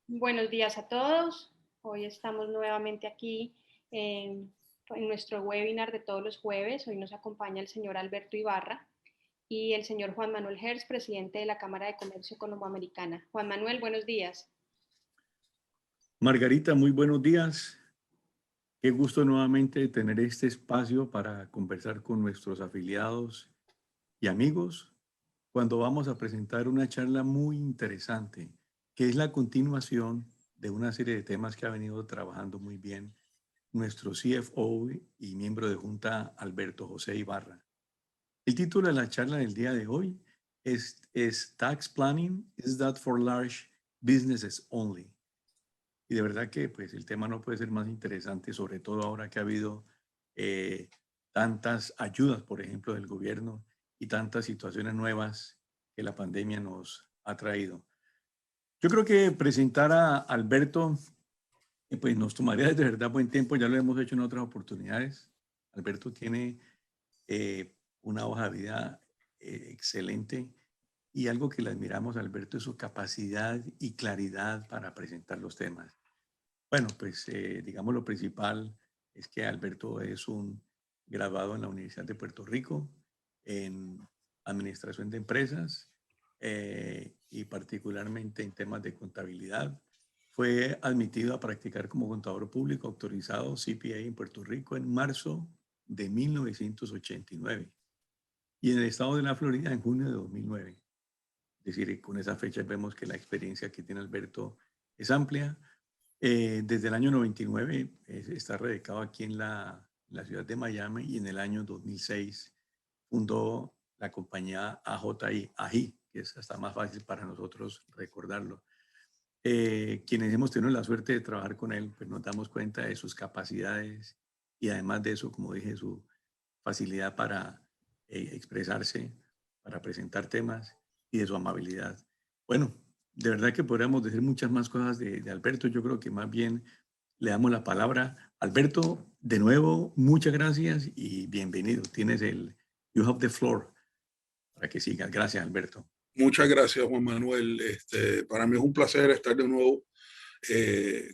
Buenos días a todos. Hoy estamos nuevamente aquí en nuestro webinar de todos los jueves. Hoy nos acompaña el señor Alberto Ibarra y el señor Juan Manuel Hertz, presidente de la Cámara de Comercio Colomboamericana. Juan Manuel, buenos días. Margarita, muy buenos días. Qué gusto nuevamente tener este espacio para conversar con nuestros afiliados y amigos cuando vamos a presentar una charla muy interesante, que es la continuación de una serie de temas que ha venido trabajando muy bien nuestro CFO y miembro de Junta, Alberto José Ibarra. El título de la charla del día de hoy es Tax Planning, is that for large businesses only? Y de verdad que pues el tema no puede ser más interesante, sobre todo ahora que ha habido eh, tantas ayudas, por ejemplo, del gobierno y tantas situaciones nuevas que la pandemia nos ha traído. Yo creo que presentar a Alberto pues nos tomaría de verdad buen tiempo, ya lo hemos hecho en otras oportunidades. Alberto tiene una hoja de vida excelente y algo que le admiramos a Alberto es su capacidad y claridad para presentar los temas. Bueno, pues digamos lo principal es que Alberto es un graduado en la Universidad de Puerto Rico en Administración de Empresas y particularmente en temas de contabilidad. Fue admitido a practicar como contador público autorizado CPA en Puerto Rico en marzo de 1989 y en el estado de la Florida en junio de 2009. Es decir, con esa fecha vemos que la experiencia que tiene Alberto es amplia. Desde el año 99 está radicado aquí en la ciudad de Miami y en el año 2006 fundó la compañía AJI, que es hasta más fácil para nosotros recordarlo. Quienes hemos tenido la suerte de trabajar con él, pues nos damos cuenta de sus capacidades y además de eso, como dije, su facilidad para expresarse, para presentar temas y de su amabilidad. Bueno, de verdad que podríamos decir muchas más cosas de Alberto. Yo creo que más bien le damos la palabra. Alberto, de nuevo, muchas gracias y bienvenido. You have the floor para que sigas. Gracias, Alberto. Muchas gracias, Juan Manuel. Para mí es un placer estar de nuevo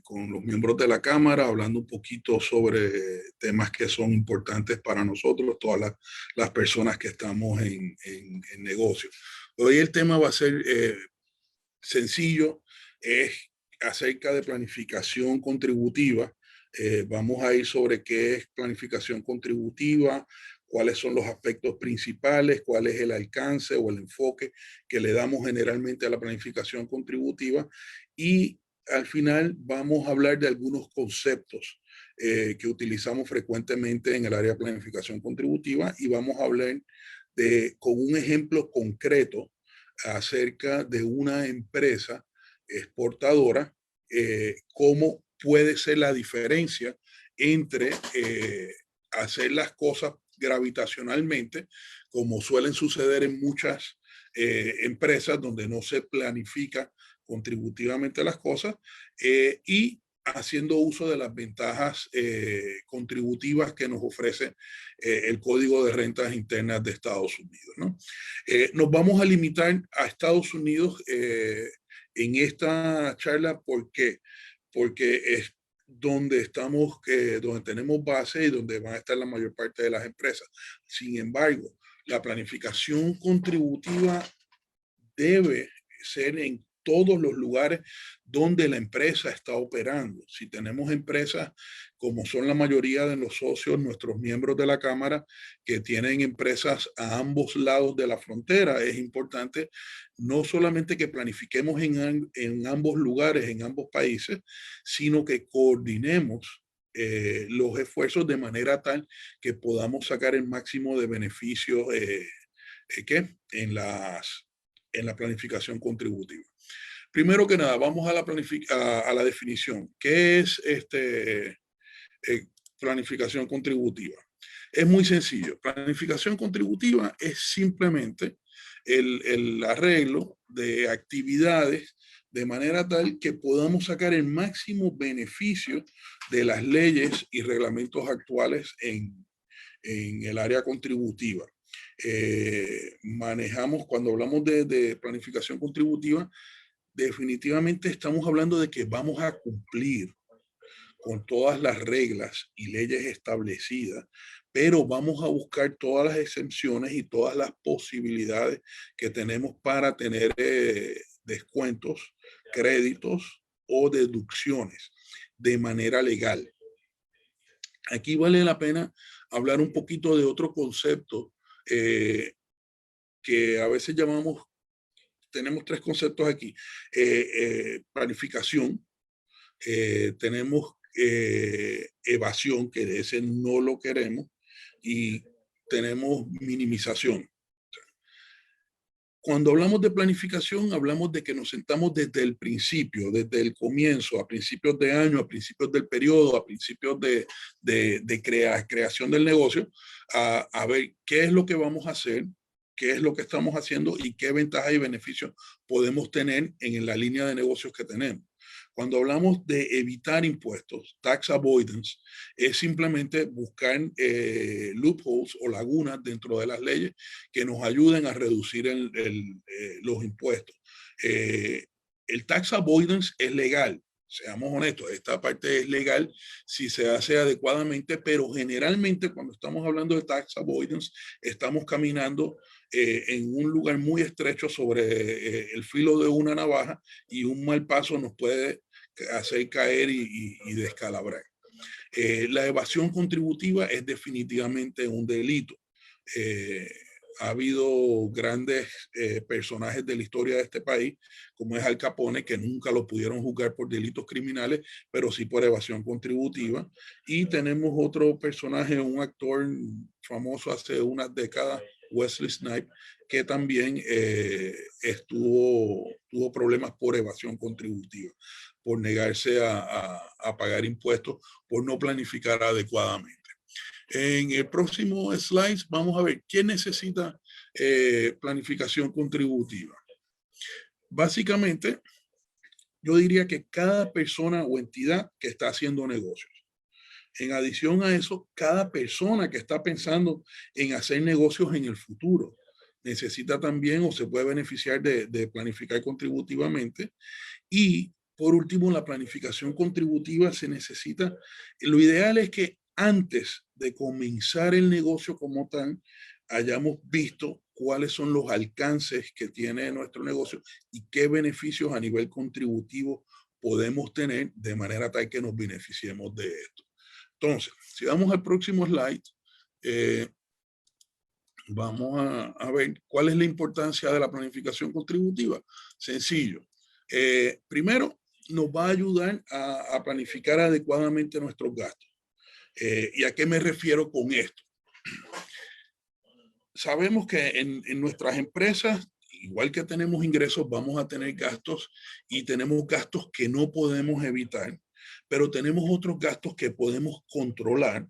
con los miembros de la Cámara, hablando un poquito sobre temas que son importantes para nosotros, todas las personas que estamos en negocio. Hoy el tema va a ser sencillo, es acerca de planificación contributiva. Vamos a ir sobre qué es planificación contributiva, cuáles son los aspectos principales, cuál es el alcance o el enfoque que le damos generalmente a la planificación contributiva y al final vamos a hablar de algunos conceptos que utilizamos frecuentemente en el área de planificación contributiva y vamos a hablar con un ejemplo concreto acerca de una empresa exportadora, cómo puede ser la diferencia entre hacer las cosas gravitacionalmente, como suelen suceder en muchas empresas donde no se planifica contributivamente las cosas, y haciendo uso de las ventajas contributivas que nos ofrece el Código de Rentas Internas de Estados Unidos, ¿no? Nos vamos a limitar a Estados Unidos en esta charla. ¿Por qué? Porque es donde estamos, donde tenemos base y donde van a estar la mayor parte de las empresas. Sin embargo, la planificación contributiva debe ser en todos los lugares donde la empresa está operando. Si tenemos empresas, como son la mayoría de los socios, nuestros miembros de la Cámara, que tienen empresas a ambos lados de la frontera, es importante no solamente que planifiquemos en ambos lugares, en ambos países, sino que coordinemos los esfuerzos de manera tal que podamos sacar el máximo de beneficios en la planificación contributiva. Primero que nada, vamos a la definición. ¿Qué es planificación contributiva? Es muy sencillo. Planificación contributiva es simplemente el arreglo de actividades de manera tal que podamos sacar el máximo beneficio de las leyes y reglamentos actuales en el área contributiva. Manejamos, cuando hablamos de planificación contributiva, definitivamente estamos hablando de que vamos a cumplir con todas las reglas y leyes establecidas, pero vamos a buscar todas las exenciones y todas las posibilidades que tenemos para tener descuentos, créditos o deducciones de manera legal. Aquí vale la pena hablar un poquito de otro concepto que a veces llamamos, tenemos tres conceptos aquí, planificación, tenemos evasión, que ese no lo queremos, y tenemos minimización. Cuando hablamos de planificación, hablamos de que nos sentamos desde el principio, desde el comienzo, a principios de año, a principios del periodo, a principios de creación del negocio, a ver qué es lo que vamos a hacer, qué es lo que estamos haciendo y qué ventajas y beneficios podemos tener en la línea de negocios que tenemos. Cuando hablamos de evitar impuestos, tax avoidance, es simplemente buscar loopholes o lagunas dentro de las leyes que nos ayuden a reducir los impuestos. El tax avoidance es legal, seamos honestos, esta parte es legal si se hace adecuadamente, pero generalmente cuando estamos hablando de tax avoidance, estamos caminando en un lugar muy estrecho sobre el filo de una navaja y un mal paso nos puede hacer caer y descalabrar. La evasión contributiva es definitivamente un delito. Ha habido grandes personajes de la historia de este país, como es Al Capone, que nunca lo pudieron juzgar por delitos criminales, pero sí por evasión contributiva. Y tenemos otro personaje, un actor famoso hace unas décadas, Wesley Snipes, que también tuvo problemas por evasión contributiva, por negarse a pagar impuestos, por no planificar adecuadamente. En el próximo slide vamos a ver quién necesita planificación contributiva. Básicamente, yo diría que cada persona o entidad que está haciendo negocios. En adición a eso, cada persona que está pensando en hacer negocios en el futuro necesita también o se puede beneficiar de planificar contributivamente. Y por último, la planificación contributiva se necesita. Lo ideal es que antes de comenzar el negocio como tal, hayamos visto cuáles son los alcances que tiene nuestro negocio y qué beneficios a nivel contributivo podemos tener de manera tal que nos beneficiemos de esto. Entonces, si vamos al próximo slide, vamos a ver cuál es la importancia de la planificación contributiva. Sencillo. Primero, nos va a ayudar a planificar adecuadamente nuestros gastos. ¿Y a qué me refiero con esto? Sabemos que en nuestras empresas, igual que tenemos ingresos, vamos a tener gastos y tenemos gastos que no podemos evitar, pero tenemos otros gastos que podemos controlar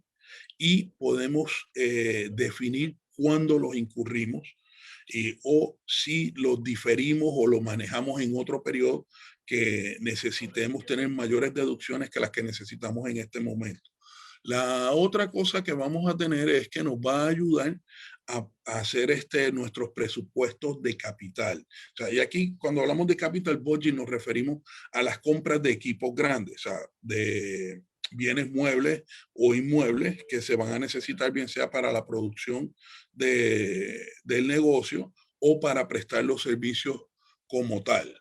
y podemos definir cuándo los incurrimos o si los diferimos o los manejamos en otro periodo que necesitemos tener mayores deducciones que las que necesitamos en este momento. La otra cosa que vamos a tener es que nos va a ayudar a hacer nuestros presupuestos de capital. O sea, y aquí cuando hablamos de capital budget nos referimos a las compras de equipos grandes, o sea, de bienes muebles o inmuebles que se van a necesitar, bien sea para la producción del negocio o para prestar los servicios como tal.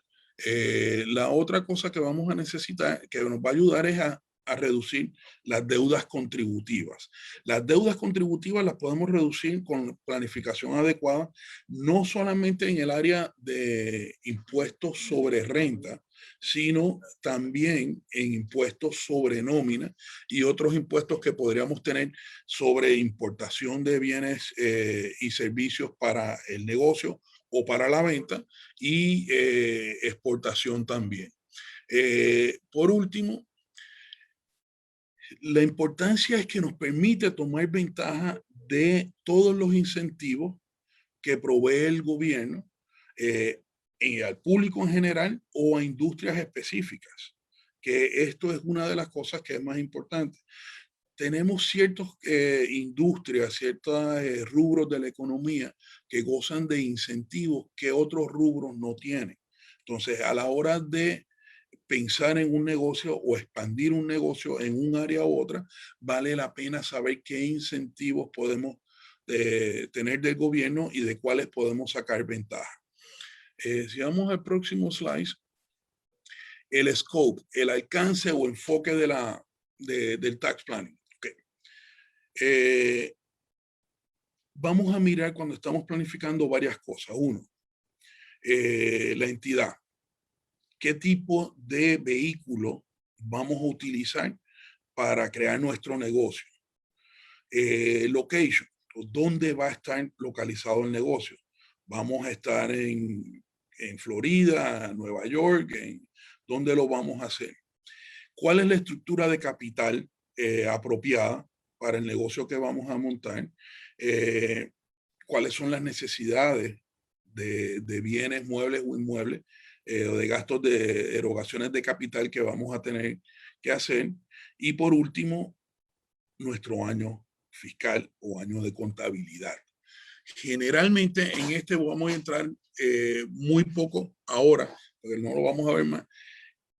La otra cosa que vamos a necesitar, que nos va a ayudar es a reducir las deudas contributivas. Las deudas contributivas las podemos reducir con planificación adecuada, no solamente en el área de impuestos sobre renta, sino también en impuestos sobre nómina y otros impuestos que podríamos tener sobre importación de bienes y servicios para el negocio o para la venta y exportación también. Por último, la importancia es que nos permite tomar ventaja de todos los incentivos que provee el gobierno al público en general o a industrias específicas, que esto es una de las cosas que es más importante. Tenemos ciertas industrias, ciertos rubros de la economía que gozan de incentivos que otros rubros no tienen. Entonces, a la hora de pensar en un negocio o expandir un negocio en un área u otra, vale la pena saber qué incentivos podemos tener del gobierno y de cuáles podemos sacar ventaja. Si vamos al próximo slide, el scope, el alcance o enfoque del tax planning. Okay. Vamos a mirar cuando estamos planificando varias cosas. Uno, la entidad. ¿Qué tipo de vehículo vamos a utilizar para crear nuestro negocio? Location, ¿dónde va a estar localizado el negocio? Vamos a estar en Florida, Nueva York, ¿dónde lo vamos a hacer? ¿Cuál es la estructura de capital apropiada para el negocio que vamos a montar? ¿Cuáles son las necesidades de bienes, muebles o inmuebles o de gastos de erogaciones de capital que vamos a tener que hacer? Y por último, nuestro año fiscal o año de contabilidad. Generalmente en este vamos a entrar muy poco ahora, porque no lo vamos a ver más.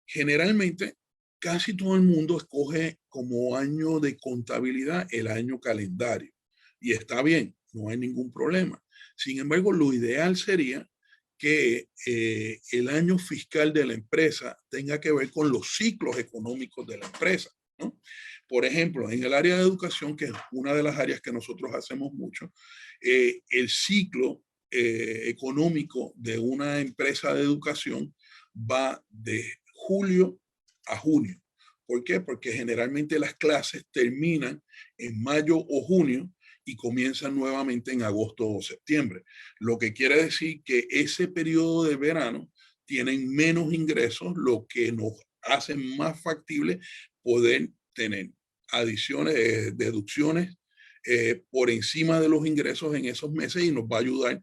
Generalmente casi todo el mundo escoge como año de contabilidad el año calendario y está bien, no hay ningún problema. Sin embargo, lo ideal sería que el año fiscal de la empresa tenga que ver con los ciclos económicos de la empresa, ¿no? Por ejemplo, en el área de educación, que es una de las áreas que nosotros hacemos mucho, el ciclo económico de una empresa de educación va de julio a junio. ¿Por qué? Porque generalmente las clases terminan en mayo o junio y comienzan nuevamente en agosto o septiembre. Lo que quiere decir que ese periodo de verano tienen menos ingresos, lo que nos hace más factible poder tener adiciones, deducciones por encima de los ingresos en esos meses y nos va a ayudar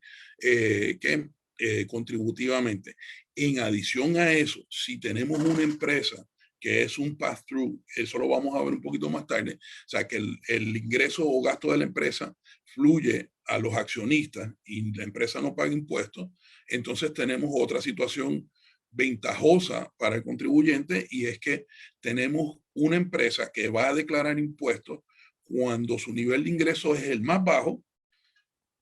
contributivamente. En adición a eso, si tenemos una empresa que es un pass-through, eso lo vamos a ver un poquito más tarde, o sea, que el ingreso o gasto de la empresa fluye a los accionistas y la empresa no paga impuestos, entonces tenemos otra situación ventajosa para el contribuyente y es que tenemos una empresa que va a declarar impuestos cuando su nivel de ingreso es el más bajo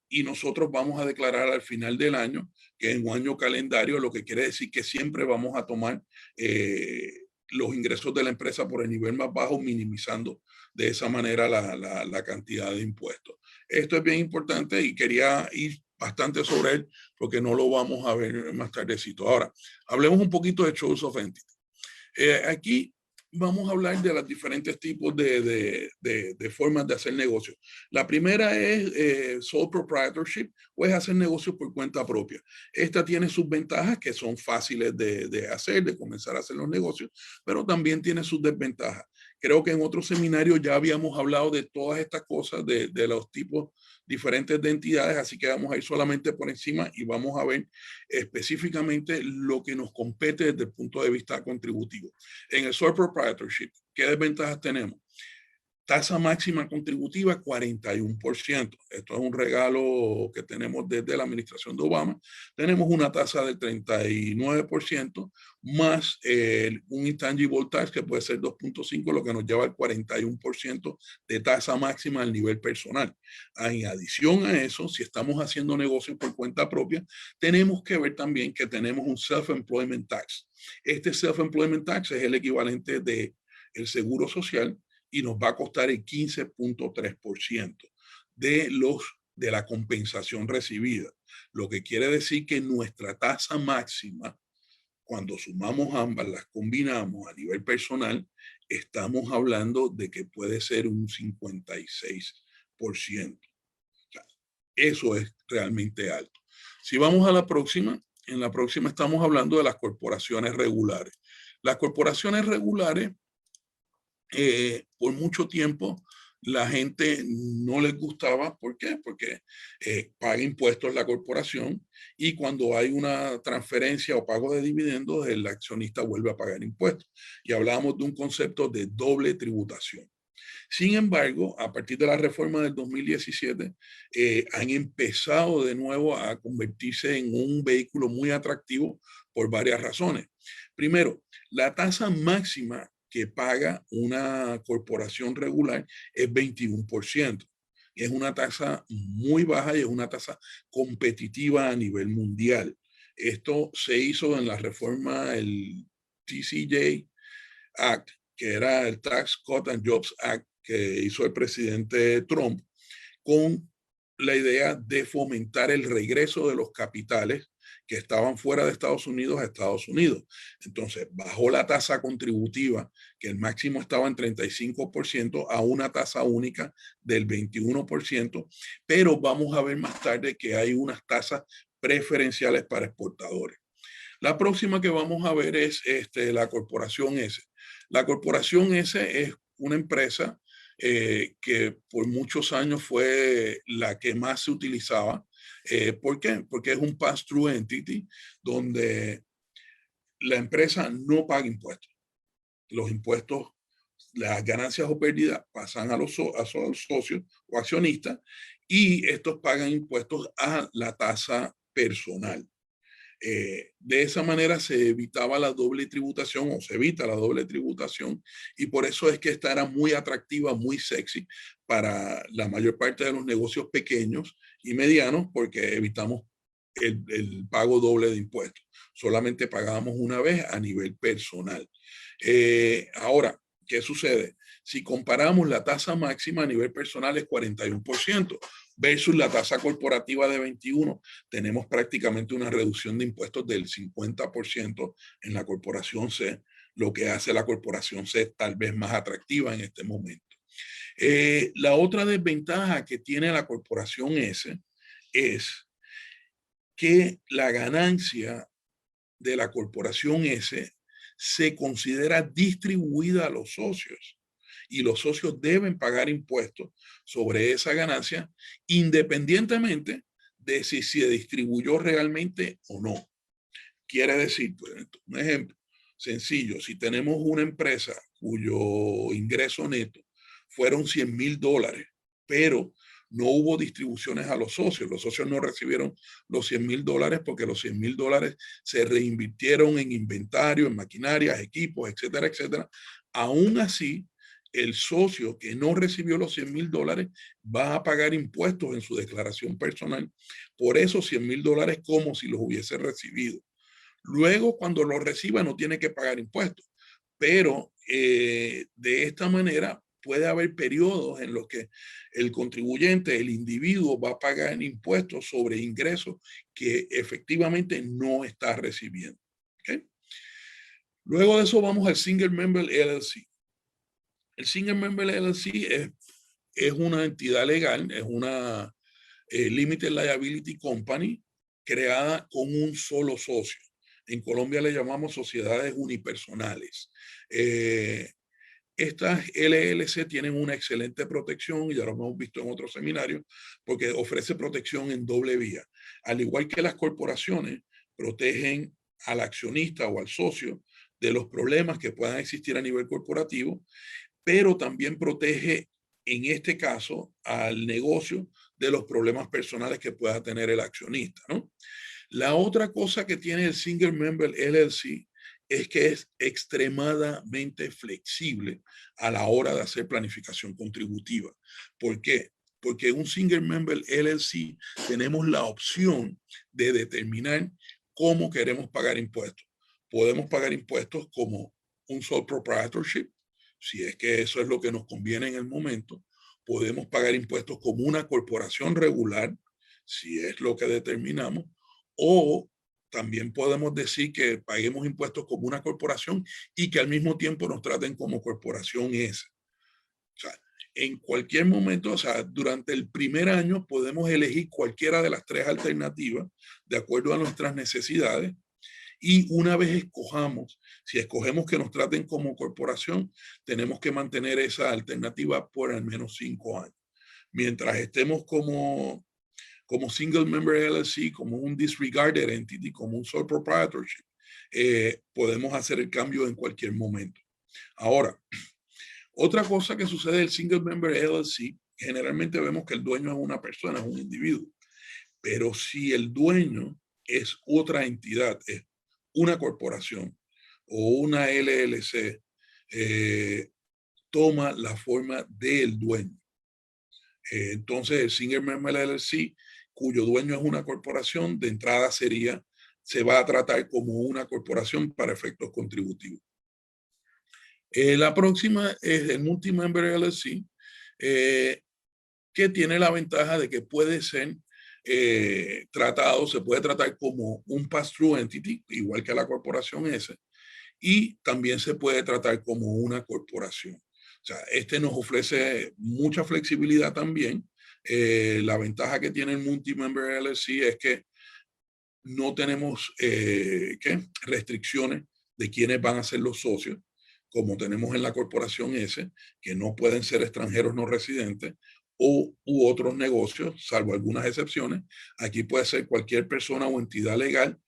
y nosotros vamos a declarar al final del año, que es un año calendario, lo que quiere decir que siempre vamos a tomar los ingresos de la empresa por el nivel más bajo, minimizando de esa manera la cantidad de impuestos. Esto es bien importante y quería ir bastante sobre él porque no lo vamos a ver más tardecito. Ahora, hablemos un poquito de Choice of Entity. Aquí vamos a hablar de los diferentes tipos de formas de hacer negocios. La primera es sole proprietorship, o es hacer negocios por cuenta propia. Esta tiene sus ventajas que son fáciles de hacer, de comenzar a hacer los negocios, pero también tiene sus desventajas. Creo que en otro seminario ya habíamos hablado de todas estas cosas, de los tipos diferentes de entidades, así que vamos a ir solamente por encima y vamos a ver específicamente lo que nos compete desde el punto de vista contributivo. En el sole proprietorship, ¿qué desventajas tenemos? Tasa máxima contributiva 41%. Esto es un regalo que tenemos desde la administración de Obama. Tenemos una tasa del 39% más un intangible tax que puede ser 2.5, lo que nos lleva al 41% de tasa máxima al nivel personal. En adición a eso, si estamos haciendo negocios por cuenta propia, tenemos que ver también que tenemos un self-employment tax. Este self-employment tax es el equivalente del seguro social y nos va a costar el 15.3% de la compensación recibida. Lo que quiere decir que nuestra tasa máxima, cuando sumamos ambas, las combinamos a nivel personal, estamos hablando de que puede ser un 56%. O sea, eso es realmente alto. Si vamos a la próxima, en la próxima estamos hablando de las corporaciones regulares. Las corporaciones regulares, por mucho tiempo la gente no les gustaba. ¿Por qué? Porque paga impuestos la corporación y cuando hay una transferencia o pago de dividendos, el accionista vuelve a pagar impuestos. Y hablábamos de un concepto de doble tributación. Sin embargo, a partir de la reforma del 2017, han empezado de nuevo a convertirse en un vehículo muy atractivo por varias razones. Primero, la tasa máxima que paga una corporación regular es 21%. Es una tasa muy baja y es una tasa competitiva a nivel mundial. Esto se hizo en la reforma, el TCJ Act, que era el Tax Cut and Jobs Act que hizo el presidente Trump, con la idea de fomentar el regreso de los capitales que estaban fuera de Estados Unidos a Estados Unidos. Entonces, bajó la tasa contributiva, que el máximo estaba en 35%, a una tasa única del 21%, pero vamos a ver más tarde que hay unas tasas preferenciales para exportadores. La próxima que vamos a ver es la Corporación S. La Corporación S es una empresa que por muchos años fue la que más se utilizaba. ¿Por qué? Porque es un pass-through entity donde la empresa no paga impuestos. Los impuestos, las ganancias o pérdidas pasan a los socios o accionistas y estos pagan impuestos a la tasa personal. De esa manera se evitaba la doble tributación o se evita la doble tributación y por eso es que esta era muy atractiva, muy sexy para la mayor parte de los negocios pequeños y medianos porque evitamos el pago doble de impuestos. Solamente pagábamos una vez a nivel personal. Ahora, ¿qué sucede? Si comparamos la tasa máxima a nivel personal es 41% versus la tasa corporativa de 21%, tenemos prácticamente una reducción de impuestos del 50% en la corporación C, lo que hace la corporación C tal vez más atractiva en este momento. La otra desventaja que tiene la corporación S es que la ganancia de la corporación S se considera distribuida a los socios y los socios deben pagar impuestos sobre esa ganancia independientemente de si se distribuyó realmente o no. Quiere decir, pues, un ejemplo sencillo, si tenemos una empresa cuyo ingreso neto fueron $100,000, pero no hubo distribuciones a los socios no recibieron los $100,000 porque los $100,000 se reinvirtieron en inventario, en maquinarias, equipos, etcétera, etcétera. Aún así, el socio que no recibió los $100,000 va a pagar impuestos en su declaración personal por esos $100,000 como si los hubiese recibido. Luego, cuando los reciba, no tiene que pagar impuestos, pero de esta manera puede haber periodos en los que el contribuyente, el individuo, va a pagar impuestos sobre ingresos que efectivamente no está recibiendo. ¿Okay? Luego de eso vamos al Single Member LLC. El Single Member LLC es una entidad legal, es una Limited Liability Company creada con un solo socio. En Colombia le llamamos sociedades unipersonales. Estas LLC tienen una excelente protección, y ya lo hemos visto en otros seminarios, porque ofrece protección en doble vía. Al igual que las corporaciones, protegen al accionista o al socio de los problemas que puedan existir a nivel corporativo, pero también protege, en este caso, al negocio de los problemas personales que pueda tener el accionista, ¿no? La otra cosa que tiene el Single Member LLC es que es extremadamente flexible a la hora de hacer planificación contributiva. ¿Por qué? Porque en un Single Member LLC tenemos la opción de determinar cómo queremos pagar impuestos. Podemos pagar impuestos como un sole proprietorship, si es que eso es lo que nos conviene en el momento. Podemos pagar impuestos como una corporación regular, si es lo que determinamos, o también podemos decir que paguemos impuestos como una corporación y que al mismo tiempo nos traten como corporación S. O sea, en cualquier momento, o sea, durante el primer año podemos elegir cualquiera de las tres alternativas de acuerdo a nuestras necesidades. Y una vez escojamos, si escogemos que nos traten como corporación, tenemos que mantener esa alternativa por al menos 5 años. Mientras estemos como Single Member LLC, como un disregarded entity, como un sole proprietorship, podemos hacer el cambio en cualquier momento. Ahora, otra cosa que sucede en el Single Member LLC, generalmente vemos que el dueño es una persona, es un individuo, pero si el dueño es otra entidad, es una corporación o una LLC toma la forma del dueño. Entonces, el Singer Member LLC, cuyo dueño es una corporación, de entrada se va a tratar como una corporación para efectos contributivos. La próxima es el Multi-Member LLC, que tiene la ventaja de que puede ser tratado, se puede tratar como un pass-through entity, igual que la corporación S, y también se puede tratar como una corporación. O sea, este nos ofrece mucha flexibilidad también. La ventaja que tiene el Multi-Member LLC es que no tenemos restricciones de quiénes van a ser los socios, como tenemos en la corporación S, que no pueden ser extranjeros no residentes u otros negocios, salvo algunas excepciones. Aquí puede ser cualquier persona o entidad legal,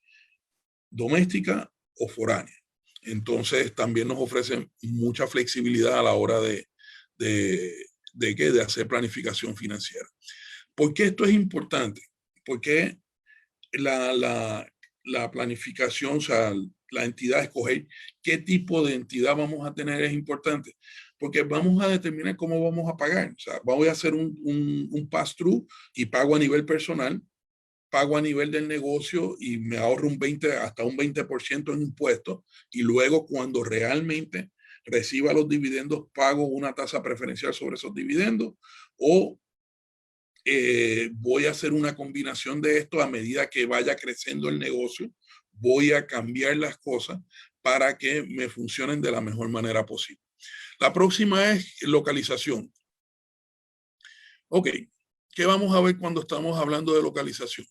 doméstica o foránea. Entonces también nos ofrecen mucha flexibilidad a la hora de hacer planificación financiera. ¿Por qué esto es importante? Porque la planificación, o sea, la entidad, escoger qué tipo de entidad vamos a tener es importante, porque vamos a determinar cómo vamos a pagar. O sea, voy a hacer un pass-through y pago a nivel personal, pago a nivel del negocio y me ahorro hasta un 20% en impuestos, y luego cuando realmente reciba los dividendos pago una tasa preferencial sobre esos dividendos, o voy a hacer una combinación de esto. A medida que vaya creciendo el negocio, voy a cambiar las cosas para que me funcionen de la mejor manera posible. La próxima es localización. Ok, ¿qué vamos a ver cuando estamos hablando de localización?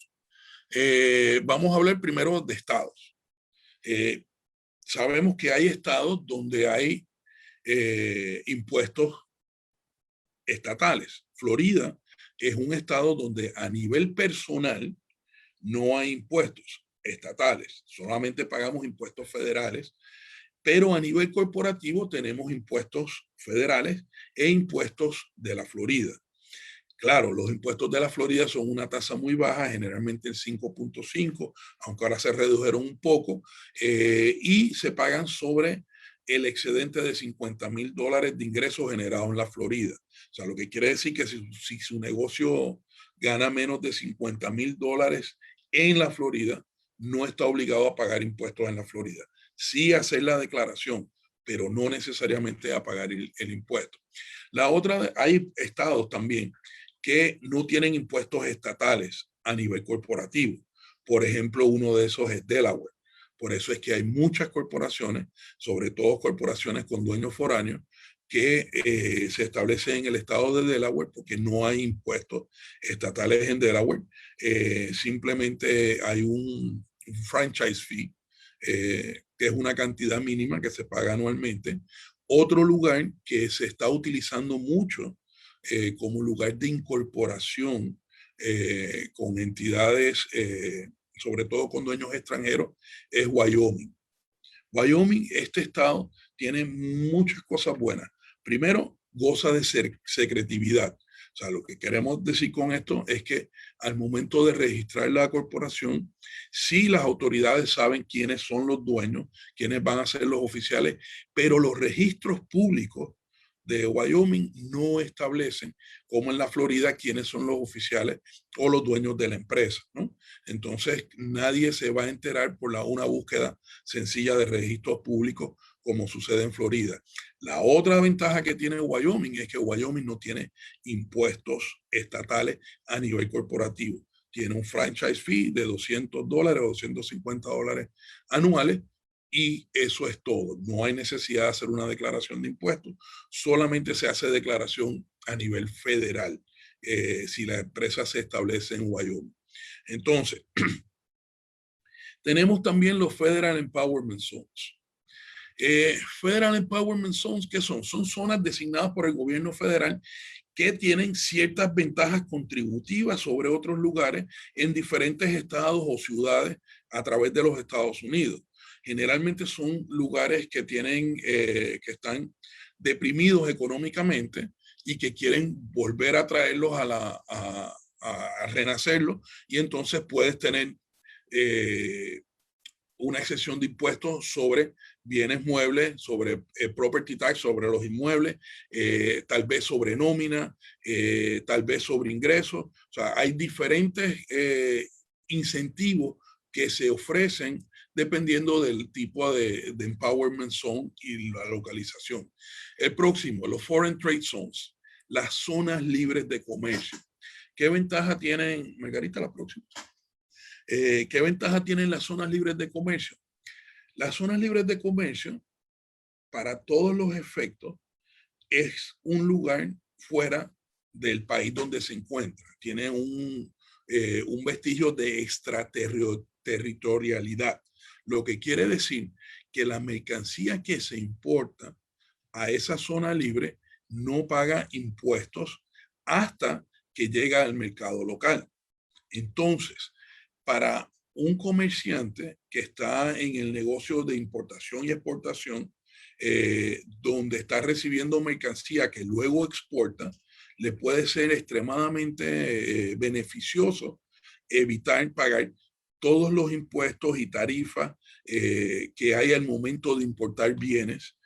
Vamos a hablar primero de estados. Sabemos que hay estados donde hay impuestos estatales. Florida es un estado donde a nivel personal no hay impuestos estatales, solamente pagamos impuestos federales, pero a nivel corporativo tenemos impuestos federales e impuestos de la Florida. Claro, los impuestos de la Florida son una tasa muy baja, generalmente el 5.5, aunque ahora se redujeron un poco, y se pagan sobre el excedente de $50,000 de ingresos generados en la Florida. O sea, lo que quiere decir que si su negocio gana menos de $50,000 en la Florida, no está obligado a pagar impuestos en la Florida. Sí hacer la declaración, pero no necesariamente a pagar el impuesto. La otra, hay estados también que no tienen impuestos estatales a nivel corporativo. Por ejemplo, uno de esos es Delaware. Por eso es que hay muchas corporaciones, sobre todo corporaciones con dueños foráneos, que se establecen en el estado de Delaware porque no hay impuestos estatales en Delaware. Simplemente hay un franchise fee, que es una cantidad mínima que se paga anualmente. Otro lugar que se está utilizando mucho como lugar de incorporación con entidades, sobre todo con dueños extranjeros, es Wyoming. Wyoming, este estado, tiene muchas cosas buenas. Primero, goza de secretividad. O sea, lo que queremos decir con esto es que al momento de registrar la corporación, sí las autoridades saben quiénes son los dueños, quiénes van a ser los oficiales, pero los registros públicos de Wyoming no establecen, como en la Florida, quiénes son los oficiales o los dueños de la empresa, ¿no? Entonces, nadie se va a enterar por una búsqueda sencilla de registros públicos como sucede en Florida. La otra ventaja que tiene Wyoming es que Wyoming no tiene impuestos estatales a nivel corporativo. Tiene un franchise fee de $200 o $250 anuales, y eso es todo. No hay necesidad de hacer una declaración de impuestos, solamente se hace declaración a nivel federal si la empresa se establece en Wyoming. Entonces, tenemos también los Federal Empowerment Zones. Federal Empowerment Zones, ¿qué son? Son zonas designadas por el gobierno federal que tienen ciertas ventajas contributivas sobre otros lugares en diferentes estados o ciudades a través de los Estados Unidos. Generalmente son lugares que que están deprimidos económicamente y que quieren volver a traerlos a renacerlos, y entonces puedes tener una exención de impuestos sobre bienes muebles, sobre property tax, sobre los inmuebles, tal vez sobre nómina, tal vez sobre ingresos. O sea, hay diferentes incentivos que se ofrecen dependiendo del tipo de empowerment zone y la localización. El próximo, los foreign trade zones, las zonas libres de comercio. ¿Qué ventaja tienen, Margarita, la próxima? ¿Qué ventaja tienen las zonas libres de comercio? Las zonas libres de comercio, para todos los efectos, es un lugar fuera del país donde se encuentra. Tiene un vestigio de extraterritorialidad, lo que quiere decir que la mercancía que se importa a esa zona libre no paga impuestos hasta que llega al mercado local. Entonces, para un comerciante que está en el negocio de importación y exportación, donde está recibiendo mercancía que luego exporta, le puede ser extremadamente beneficioso evitar pagar todos los impuestos y tarifas que hay al momento de importar bienes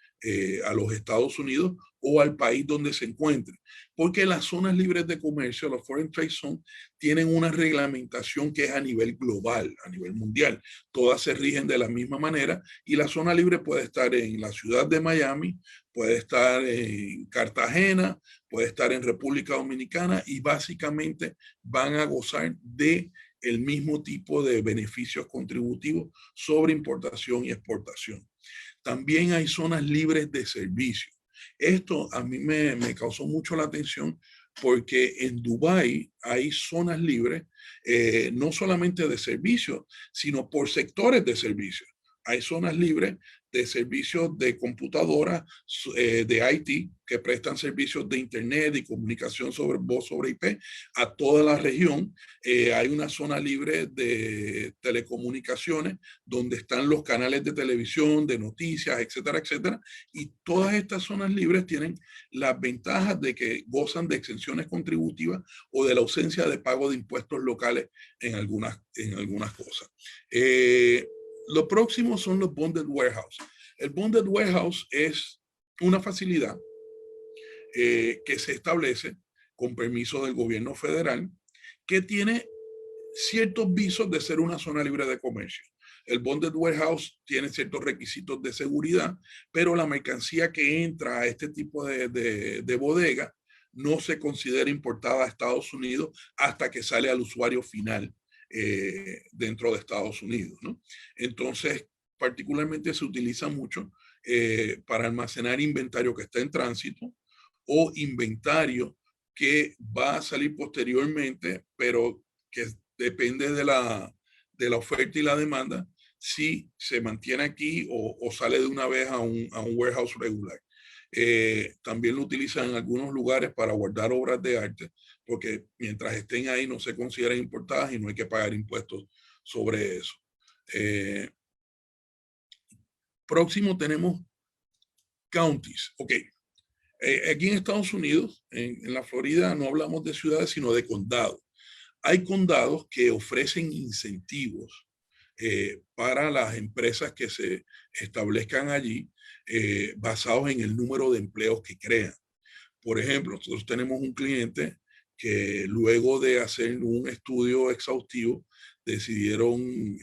a los Estados Unidos o al país donde se encuentre. Porque las zonas libres de comercio, los Foreign Trade Zones, tienen una reglamentación que es a nivel global, a nivel mundial. Todas se rigen de la misma manera y la zona libre puede estar en la ciudad de Miami, puede estar en Cartagena, puede estar en República Dominicana y básicamente van a gozar de el mismo tipo de beneficios contributivos sobre importación y exportación. También hay zonas libres de servicio. Esto a mí me causó mucho la atención porque en Dubái hay zonas libres, no solamente de servicio, sino por sectores de servicio. Hay zonas libres de servicios de computadoras, de IT, que prestan servicios de internet y comunicación sobre voz sobre IP a toda la región. Hay una zona libre de telecomunicaciones donde están los canales de televisión, de noticias, etcétera, etcétera. Y todas estas zonas libres tienen las ventajas de que gozan de exenciones contributivas o de la ausencia de pago de impuestos locales en algunas cosas. Lo próximo son los bonded warehouse. El bonded warehouse es una facilidad que se establece con permiso del gobierno federal que tiene ciertos visos de ser una zona libre de comercio. El bonded warehouse tiene ciertos requisitos de seguridad, pero la mercancía que entra a este tipo de bodega no se considera importada a Estados Unidos hasta que sale al usuario final dentro de Estados Unidos, ¿no? Entonces, particularmente se utiliza mucho para almacenar inventario que está en tránsito o inventario que va a salir posteriormente, pero que depende de la oferta y la demanda, si se mantiene aquí o sale de una vez a un warehouse regular. También lo utilizan en algunos lugares para guardar obras de arte, porque mientras estén ahí no se consideran importadas y no hay que pagar impuestos sobre eso. Próximo tenemos counties. Ok. Aquí en Estados Unidos, en la Florida, no hablamos de ciudades, sino de condados. Hay condados que ofrecen incentivos para las empresas que se establezcan allí basados en el número de empleos que crean. Por ejemplo, nosotros tenemos un cliente que luego de hacer un estudio exhaustivo decidieron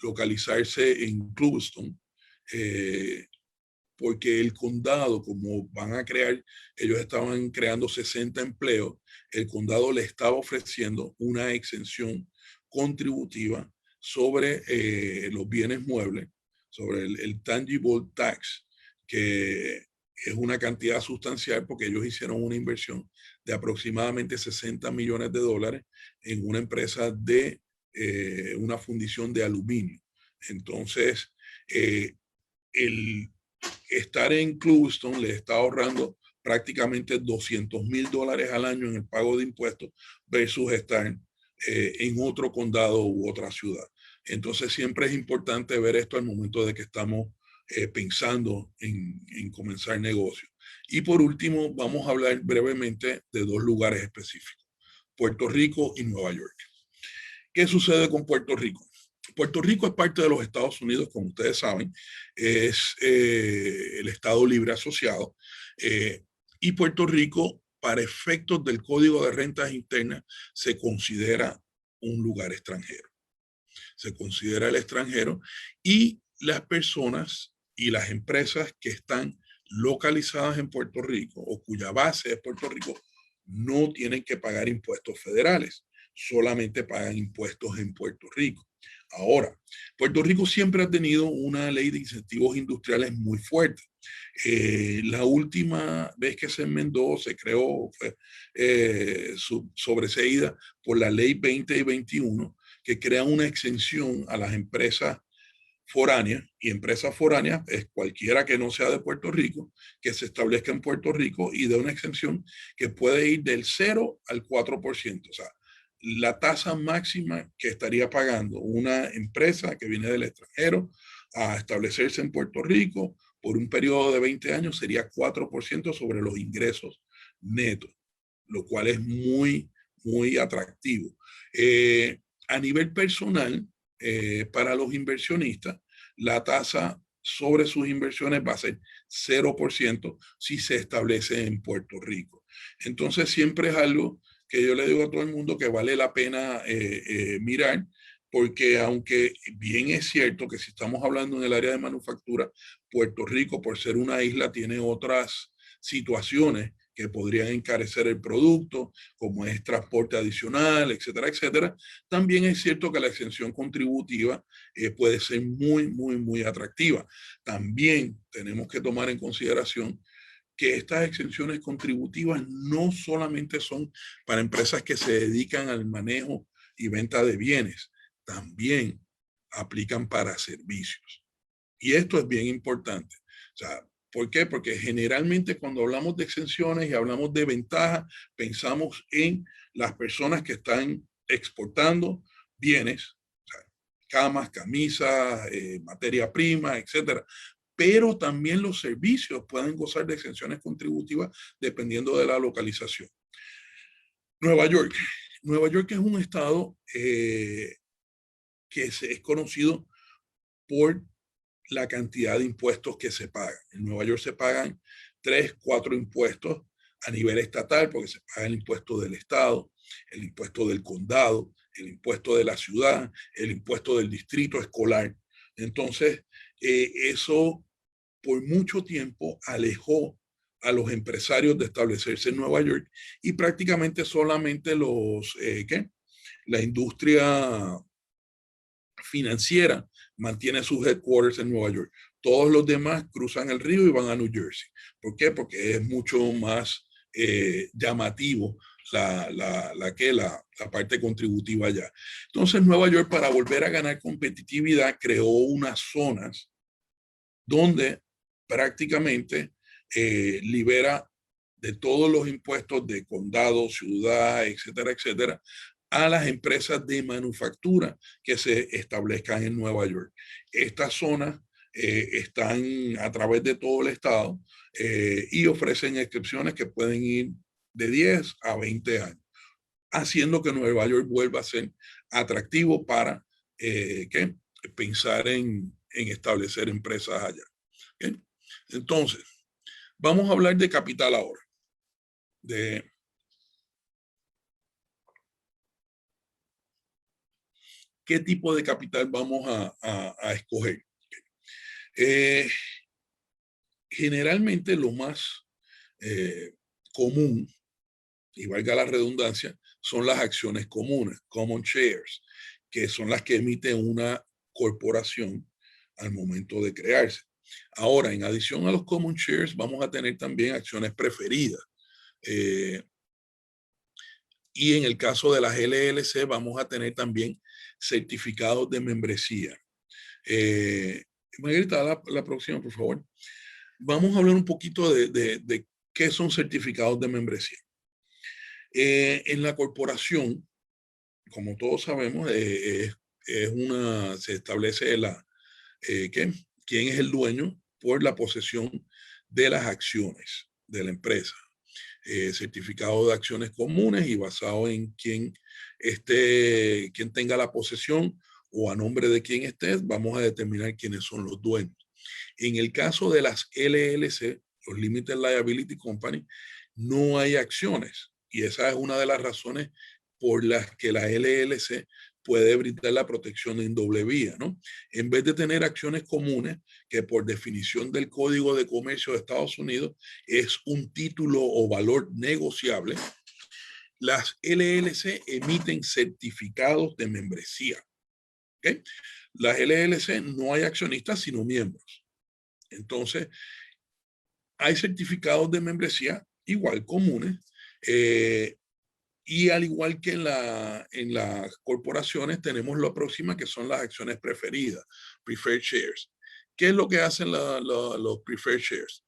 localizarse en Clewiston porque el condado, como van a crear, ellos estaban creando 60 empleos, el condado le estaba ofreciendo una exención contributiva sobre los bienes muebles, sobre el tangible tax, que es una cantidad sustancial porque ellos hicieron una inversión de aproximadamente $60 millones en una empresa de una fundición de aluminio. Entonces, el estar en Clewiston le está ahorrando prácticamente $200,000 al año en el pago de impuestos versus estar en otro condado u otra ciudad. Entonces siempre es importante ver esto al momento de que estamos pensando en comenzar negocios. Y por último, vamos a hablar brevemente de dos lugares específicos, Puerto Rico y Nueva York. ¿Qué sucede con Puerto Rico? Puerto Rico es parte de los Estados Unidos, como ustedes saben, es el Estado Libre Asociado, y Puerto Rico, para efectos del Código de Rentas Internas, se considera un lugar extranjero. Se considera el extranjero y las personas y las empresas que están localizadas en Puerto Rico o cuya base es Puerto Rico no tienen que pagar impuestos federales, solamente pagan impuestos en Puerto Rico. Ahora, Puerto Rico siempre ha tenido una ley de incentivos industriales muy fuerte. La última vez que se enmendó, se creó, fue sobreseída por la ley 20 y 21, que crea una exención a las empresas foráneas, y empresas foráneas es cualquiera que no sea de Puerto Rico, que se establezca en Puerto Rico y de una exención que puede ir del 0 al 4%. O sea, la tasa máxima que estaría pagando una empresa que viene del extranjero a establecerse en Puerto Rico por un periodo de 20 años sería 4% sobre los ingresos netos, lo cual es muy, muy atractivo. A nivel personal, para los inversionistas, la tasa sobre sus inversiones va a ser 0% si se establece en Puerto Rico. Entonces siempre es algo que yo le digo a todo el mundo que vale la pena mirar, porque aunque bien es cierto que si estamos hablando en el área de manufactura, Puerto Rico, por ser una isla, tiene otras situaciones que podrían encarecer el producto, como es transporte adicional, etcétera, etcétera. También es cierto que la exención contributiva puede ser muy, muy, muy atractiva. También tenemos que tomar en consideración que estas exenciones contributivas no solamente son para empresas que se dedican al manejo y venta de bienes, también aplican para servicios. Y esto es bien importante. O sea, ¿por qué? Porque generalmente cuando hablamos de exenciones y hablamos de ventajas, pensamos en las personas que están exportando bienes, o sea, camas, camisas, materia prima, etcétera. Pero también los servicios pueden gozar de exenciones contributivas dependiendo de la localización. Nueva York. Nueva York es un estado que es conocido por la cantidad de impuestos que se pagan. En Nueva York se pagan 3, 4 impuestos a nivel estatal, porque se paga el impuesto del estado, el impuesto del condado, el impuesto de la ciudad, el impuesto del distrito escolar. Entonces, eso por mucho tiempo alejó a los empresarios de establecerse en Nueva York y prácticamente solamente la industria financiera mantiene sus headquarters en Nueva York. Todos los demás cruzan el río y van a New Jersey. ¿Por qué? Porque es mucho más llamativo la parte contributiva allá. Entonces Nueva York, para volver a ganar competitividad, creó unas zonas donde prácticamente libera de todos los impuestos de condado, ciudad, etcétera, etcétera, a las empresas de manufactura que se establezcan en Nueva York. Estas zonas están a través de todo el estado y ofrecen excepciones que pueden ir de 10 a 20 años, haciendo que Nueva York vuelva a ser atractivo para pensar en establecer empresas allá. ¿Okay? Entonces, vamos a hablar de capital ahora. De qué tipo de capital vamos a escoger. Generalmente lo más común, y valga la redundancia, son las acciones comunes, common shares, que son las que emite una corporación al momento de crearse. Ahora, en adición a los common shares, vamos a tener también acciones preferidas. Y en el caso de las LLC, vamos a tener también certificados de membresía. Margarita, la próxima, por favor. Vamos a hablar un poquito de qué son certificados de membresía. En la corporación, como todos sabemos, se establece quién es el dueño por la posesión de las acciones de la empresa. Certificado de acciones comunes y basado en quien tenga la posesión o a nombre de quien estés, vamos a determinar quiénes son los dueños. En el caso de las LLC, los Limited Liability Company, no hay acciones. Y esa es una de las razones por las que la LLC puede brindar la protección en doble vía, ¿no? En vez de tener acciones comunes, que por definición del Código de Comercio de Estados Unidos es un título o valor negociable, las LLC emiten certificados de membresía. ¿Okay? Las LLC no hay accionistas, sino miembros. Entonces, hay certificados de membresía igual comunes, y al igual que en las corporaciones, tenemos la próxima, que son las acciones preferidas, preferred shares. ¿Qué es lo que hacen los preferred shares?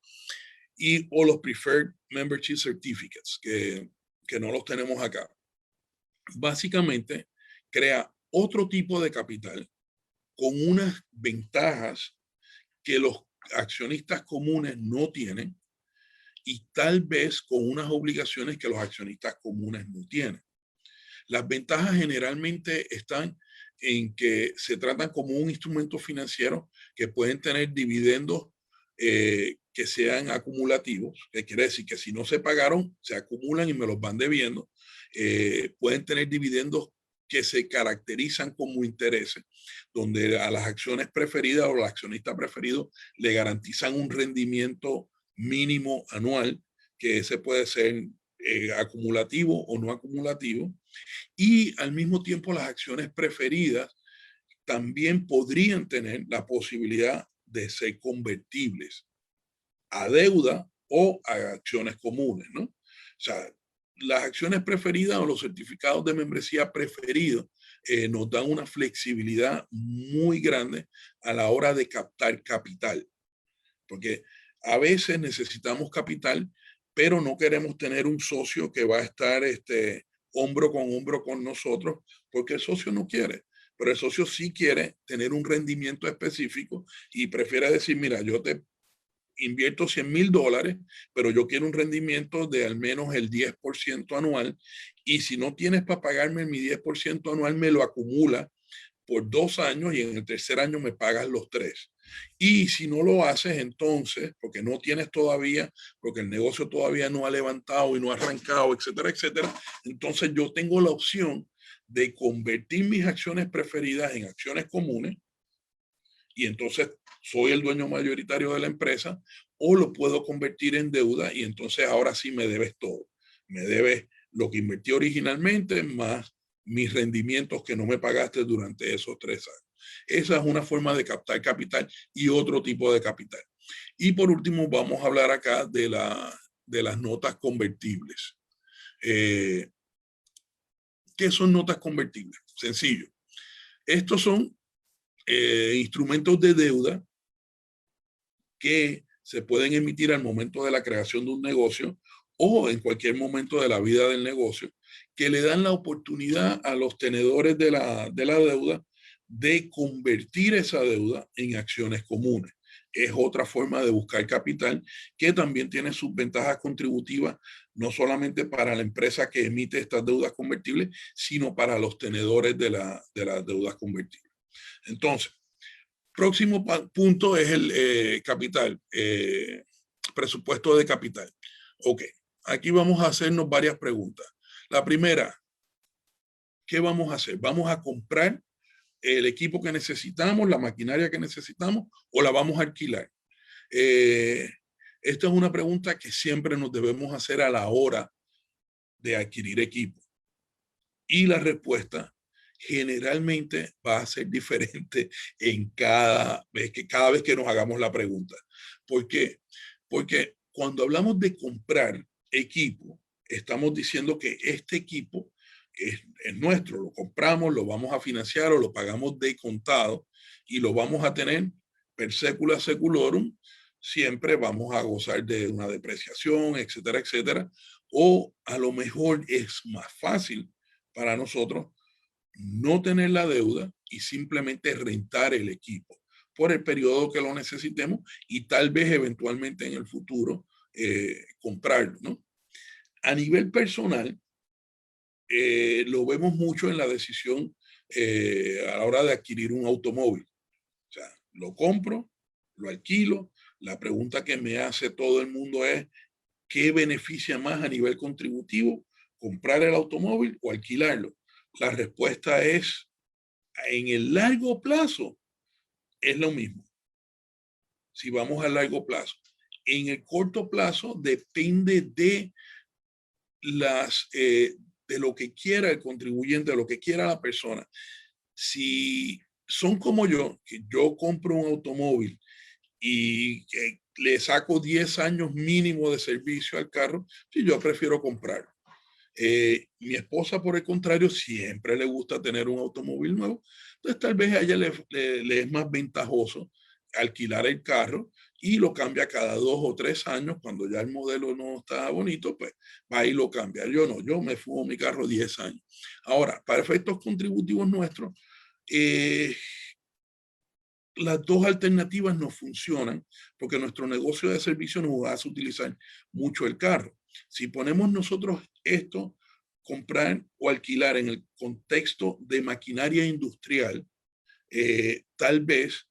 O los preferred membership certificates, que no los tenemos acá. Básicamente, crea otro tipo de capital con unas ventajas que los accionistas comunes no tienen, y tal vez con unas obligaciones que los accionistas comunes no tienen. Las ventajas generalmente están en que se tratan como un instrumento financiero que pueden tener dividendos que sean acumulativos, que quiere decir que si no se pagaron, se acumulan y me los van debiendo. Pueden tener dividendos que se caracterizan como intereses, donde a las acciones preferidas o al accionista preferido le garantizan un rendimiento mínimo anual, que ese puede ser acumulativo o no acumulativo, y al mismo tiempo las acciones preferidas también podrían tener la posibilidad de ser convertibles a deuda o a acciones comunes, ¿no? O sea, las acciones preferidas o los certificados de membresía preferidos nos dan una flexibilidad muy grande a la hora de captar capital, porque a veces necesitamos capital, pero no queremos tener un socio que va a estar hombro con nosotros, porque el socio no quiere, pero el socio sí quiere tener un rendimiento específico y prefiere decir, mira, yo te invierto $100,000, pero yo quiero un rendimiento de al menos el 10% anual, y si no tienes para pagarme mi 10% anual, me lo acumula por 2 años y en el tercer año me pagas los 3. Y si no lo haces, entonces, porque no tienes todavía, porque el negocio todavía no ha levantado y no ha arrancado, etcétera, etcétera, entonces yo tengo la opción de convertir mis acciones preferidas en acciones comunes, y entonces soy el dueño mayoritario de la empresa, o lo puedo convertir en deuda y entonces ahora sí me debes todo. Me debes lo que invertí originalmente más mis rendimientos que no me pagaste durante esos 3 años. Esa es una forma de captar capital y otro tipo de capital. Y por último, vamos a hablar acá de las notas convertibles. ¿Qué son notas convertibles? Sencillo. Estos son instrumentos de deuda que se pueden emitir al momento de la creación de un negocio o en cualquier momento de la vida del negocio, que le dan la oportunidad a los tenedores de la deuda de convertir esa deuda en acciones comunes. Es otra forma de buscar capital que también tiene sus ventajas contributivas, no solamente para la empresa que emite estas deudas convertibles, sino para los tenedores de las deudas convertibles. Entonces, próximo punto es el capital, presupuesto de capital. Ok, aquí vamos a hacernos varias preguntas. La primera, ¿qué vamos a hacer? ¿Vamos a comprar el equipo que necesitamos, la maquinaria que necesitamos, o la vamos a alquilar? Esta es una pregunta que siempre nos debemos hacer a la hora de adquirir equipo. Y la respuesta generalmente va a ser diferente en cada vez que nos hagamos la pregunta. ¿Por qué? Porque cuando hablamos de comprar equipo, estamos diciendo que este equipo es nuestro, lo compramos, lo vamos a financiar o lo pagamos de contado y lo vamos a tener per secula seculorum. Siempre vamos a gozar de una depreciación, etcétera, etcétera. O a lo mejor es más fácil para nosotros no tener la deuda y simplemente rentar el equipo por el periodo que lo necesitemos y tal vez eventualmente en el futuro comprarlo, ¿no? A nivel personal, lo vemos mucho en la decisión a la hora de adquirir un automóvil. O sea, lo compro, lo alquilo. La pregunta que me hace todo el mundo es, ¿qué beneficia más a nivel contributivo? ¿Comprar el automóvil o alquilarlo? La respuesta es, en el largo plazo, es lo mismo. Si vamos a largo plazo. En el corto plazo depende de de lo que quiera el contribuyente, de lo que quiera la persona. Si son como yo, que yo compro un automóvil y le saco 10 años mínimo de servicio al carro, sí, yo prefiero comprarlo. Mi esposa, por el contrario, siempre le gusta tener un automóvil nuevo. Entonces, tal vez a ella le es más ventajoso alquilar el carro y lo cambia cada 2 o 3 años. Cuando ya el modelo no está bonito, pues va y lo cambia. Yo no, yo me fumo mi carro 10 años. Ahora, para efectos contributivos nuestros, las dos alternativas no funcionan porque nuestro negocio de servicio nos hace utilizar mucho el carro. Si ponemos nosotros esto, comprar o alquilar en el contexto de maquinaria industrial, tal vez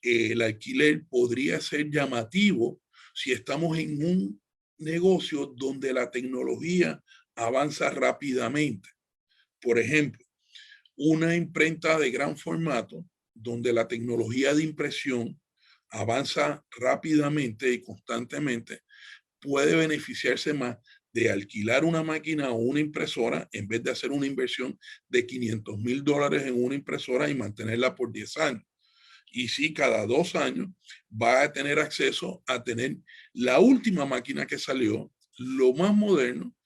el alquiler podría ser llamativo si estamos en un negocio donde la tecnología avanza rápidamente. Por ejemplo, una imprenta de gran formato donde la tecnología de impresión avanza rápidamente y constantemente, puede beneficiarse más de alquilar una máquina o una impresora en vez de hacer una inversión de $500,000 en una impresora y mantenerla por 10 años. Y si cada 2 años va a tener acceso a tener la última máquina que salió, lo más moderno.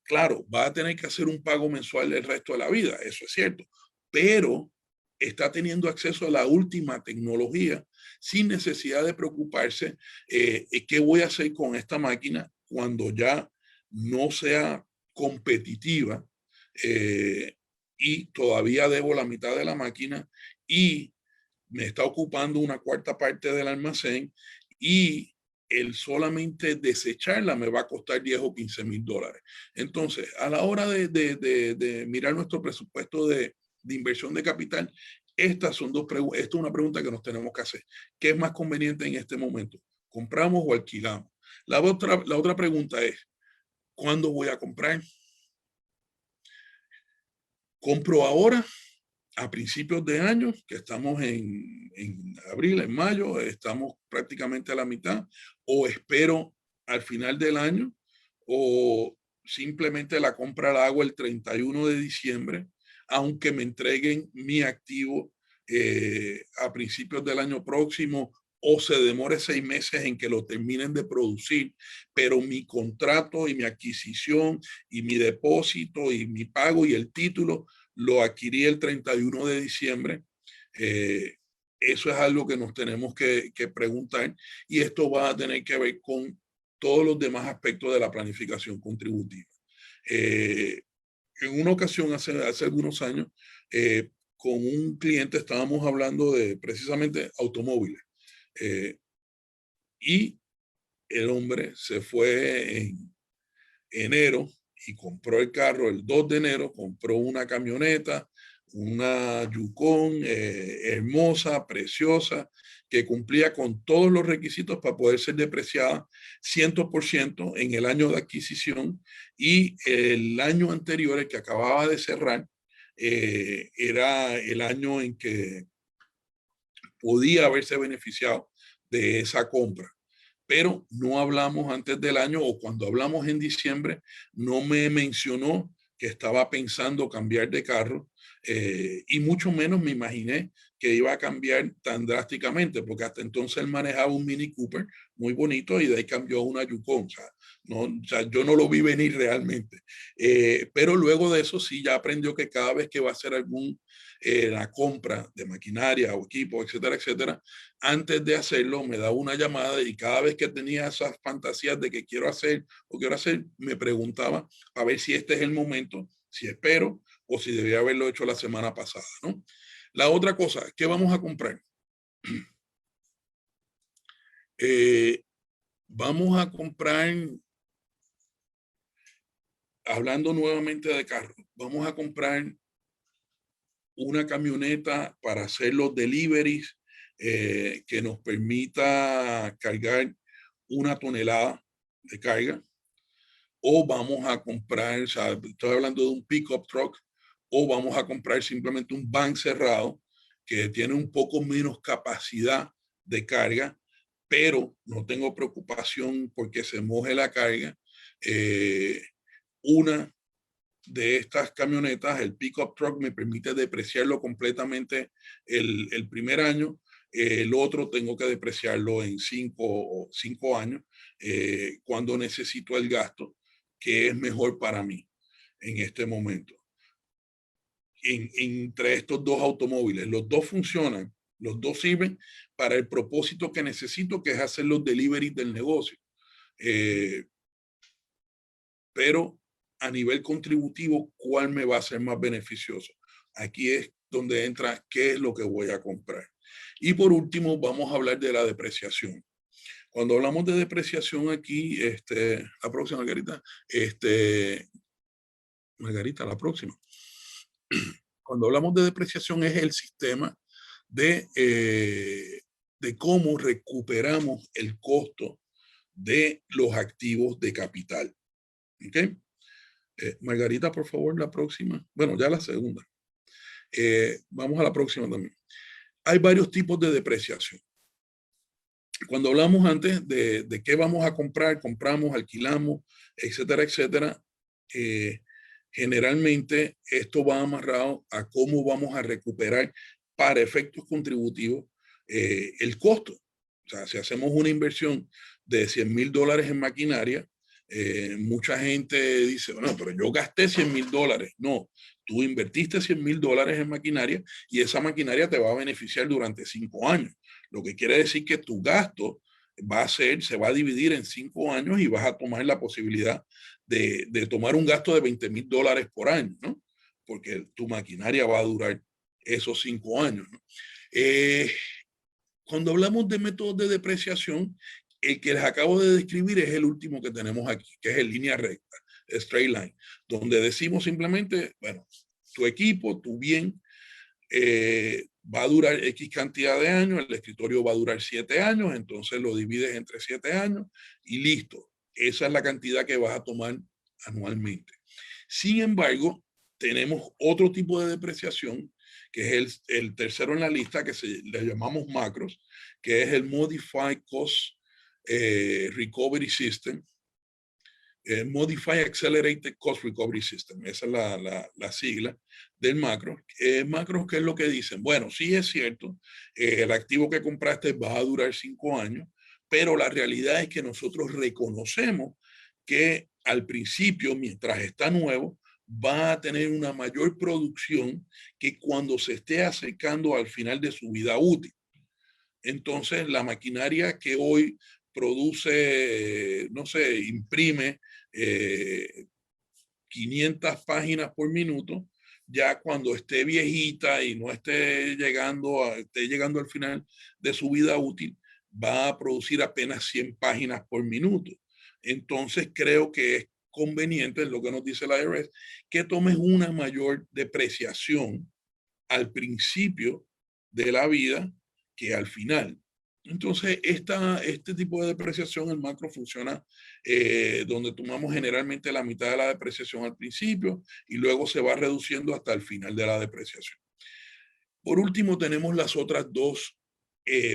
Claro, va a tener que hacer un pago mensual el resto de la vida, eso es cierto, pero está teniendo acceso a la última tecnología sin necesidad de preocuparse qué voy a hacer con esta máquina cuando ya no sea competitiva y todavía debo la mitad de la máquina y me está ocupando una cuarta parte del almacén y el solamente desecharla me va a costar 10 o 15 mil dólares. Entonces, a la hora de mirar nuestro presupuesto de inversión de capital, estas son dos preguntas. Esta es una pregunta que nos tenemos que hacer. ¿Qué es más conveniente en este momento? ¿Compramos o alquilamos? La otra pregunta es, ¿cuándo voy a comprar? ¿Compro ahora? A principios de año, que estamos en abril, en mayo, estamos prácticamente a la mitad, o espero al final del año, o simplemente la compra la hago el 31 de diciembre, aunque me entreguen mi activo a principios del año próximo, o se demore 6 meses en que lo terminen de producir, pero mi contrato y mi adquisición y mi depósito y mi pago y el título lo adquirí el 31 de diciembre. Eso es algo que nos tenemos que preguntar y esto va a tener que ver con todos los demás aspectos de la planificación contributiva. En una ocasión, hace algunos años, con un cliente estábamos hablando de precisamente automóviles y el hombre se fue en enero y compró el carro el 2 de enero, compró una camioneta, una Yukon hermosa, preciosa, que cumplía con todos los requisitos para poder ser depreciada 100% en el año de adquisición y el año anterior, el que acababa de cerrar, era el año en que podía haberse beneficiado de esa compra. Pero no hablamos antes del año o cuando hablamos en diciembre, no me mencionó que estaba pensando cambiar de carro y mucho menos me imaginé que iba a cambiar tan drásticamente, porque hasta entonces él manejaba un Mini Cooper muy bonito y de ahí cambió a una Yukon. O sea, yo no lo vi venir realmente. Pero luego de eso sí ya aprendió que cada vez que va a hacer la compra de maquinaria o equipo, etcétera, etcétera, antes de hacerlo me daba una llamada y cada vez que tenía esas fantasías de que quiero hacer o quiero hacer, me preguntaba a ver si este es el momento, si espero o si debía haberlo hecho la semana pasada, ¿no? La otra cosa, ¿qué vamos a comprar? Vamos a comprar, hablando nuevamente de carro, vamos a comprar una camioneta para hacer los deliveries que nos permita cargar 1 tonelada de carga, o vamos a comprar, o sea, estoy hablando de un pickup truck, o vamos a comprar simplemente un van cerrado que tiene un poco menos capacidad de carga, pero no tengo preocupación porque se moje la carga. Una de estas camionetas, el pickup truck, me permite depreciarlo completamente el primer año. El otro tengo que depreciarlo en 5 años cuando necesito el gasto, que es mejor para mí en este momento. Entre estos dos automóviles, los dos funcionan, los dos sirven para el propósito que necesito, que es hacer los deliveries del negocio. Pero a nivel contributivo, ¿cuál me va a ser más beneficioso? Aquí es donde entra qué es lo que voy a comprar. Y por último, vamos a hablar de la depreciación. Cuando hablamos de depreciación aquí, la próxima, Margarita, Margarita, la próxima. Cuando hablamos de depreciación es el sistema de cómo recuperamos el costo de los activos de capital. ¿Okay? Margarita, por favor, la próxima. Bueno, ya la segunda. Vamos a la próxima también. Hay varios tipos de depreciación. Cuando hablamos antes de qué vamos a comprar, compramos, alquilamos, etcétera, etcétera, generalmente esto va amarrado a cómo vamos a recuperar para efectos contributivos el costo. O sea, si hacemos una inversión de $100,000 en maquinaria, mucha gente dice, bueno, pero yo gasté $100,000. No, tú invertiste $100,000 en maquinaria y esa maquinaria te va a beneficiar durante 5 años. Lo que quiere decir que tu gasto se va a dividir en 5 años y vas a tomar la posibilidad de tomar un gasto de $20,000 por año, ¿no? Porque tu maquinaria va a durar esos 5 años, ¿no? Cuando hablamos de métodos de depreciación, el que les acabo de describir es el último que tenemos aquí, que es en línea recta, straight line, donde decimos simplemente, bueno, tu equipo, tu bien, va a durar X cantidad de años, el escritorio va a durar 7 años, entonces lo divides entre 7 años y listo. Esa es la cantidad que vas a tomar anualmente. Sin embargo, tenemos otro tipo de depreciación, que es el tercero en la lista, que le llamamos macros, que es el Modified Cost Recovery System. Modify Accelerated Cost Recovery System. Esa es la sigla del macro. Macros, ¿qué es lo que dicen? Bueno, sí es cierto, el activo que compraste va a durar 5 años, pero la realidad es que nosotros reconocemos que al principio, mientras está nuevo, va a tener una mayor producción que cuando se esté acercando al final de su vida útil. Entonces, la maquinaria que hoy produce, no sé, imprime 500 páginas por minuto, ya cuando esté viejita y no esté llegando al final de su vida útil, va a producir apenas 100 páginas por minuto. Entonces, creo que es conveniente, es lo que nos dice la IRS, que tomes una mayor depreciación al principio de la vida que al final. Entonces, este tipo de depreciación, el macro, funciona donde tomamos generalmente la mitad de la depreciación al principio y luego se va reduciendo hasta el final de la depreciación. Por último, tenemos las otras dos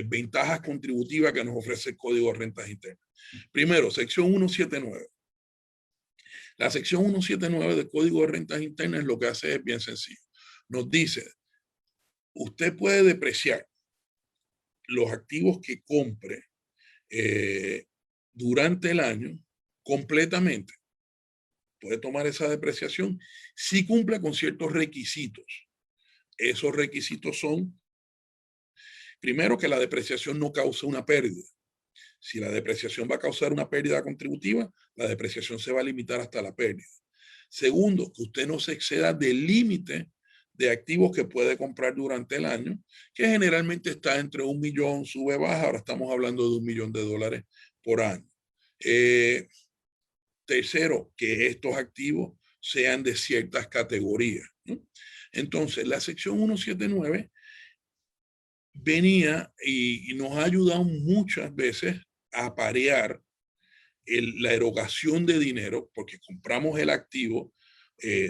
ventajas contributivas que nos ofrece el Código de Rentas Internas. Primero, sección 179. La sección 179 del Código de Rentas Internas lo que hace es bien sencillo. Nos dice, usted puede depreciar los activos que compre durante el año completamente. Puede tomar esa depreciación si cumple con ciertos requisitos. Esos requisitos son, primero, que la depreciación no cause una pérdida. Si la depreciación va a causar una pérdida contributiva, la depreciación se va a limitar hasta la pérdida. Segundo, que usted no se exceda del límite de activos que puede comprar durante el año, que generalmente está entre 1 millón, sube, baja. Ahora estamos hablando de $1 millón por año. Tercero, que estos activos sean de ciertas categorías, ¿no? Entonces, la sección 179 venía y nos ha ayudado muchas veces a parear la erogación de dinero, porque compramos el activo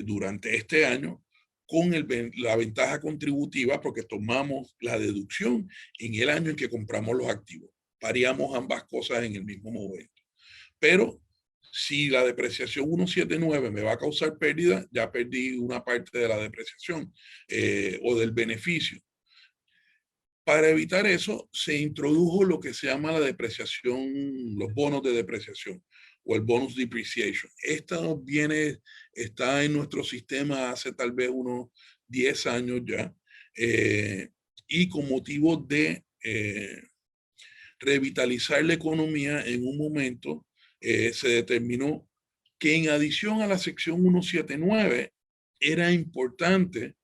durante este año con la ventaja contributiva, porque tomamos la deducción en el año en que compramos los activos. Pareamos ambas cosas en el mismo momento. Pero si la depreciación 179 me va a causar pérdida, ya perdí una parte de la depreciación o del beneficio. Para evitar eso, se introdujo lo que se llama la depreciación, los bonos de depreciación o el bonus depreciation. Esto está en nuestro sistema hace tal vez unos 10 años ya, y con motivo de revitalizar la economía en un momento, se determinó que en adición a la sección 179 era importante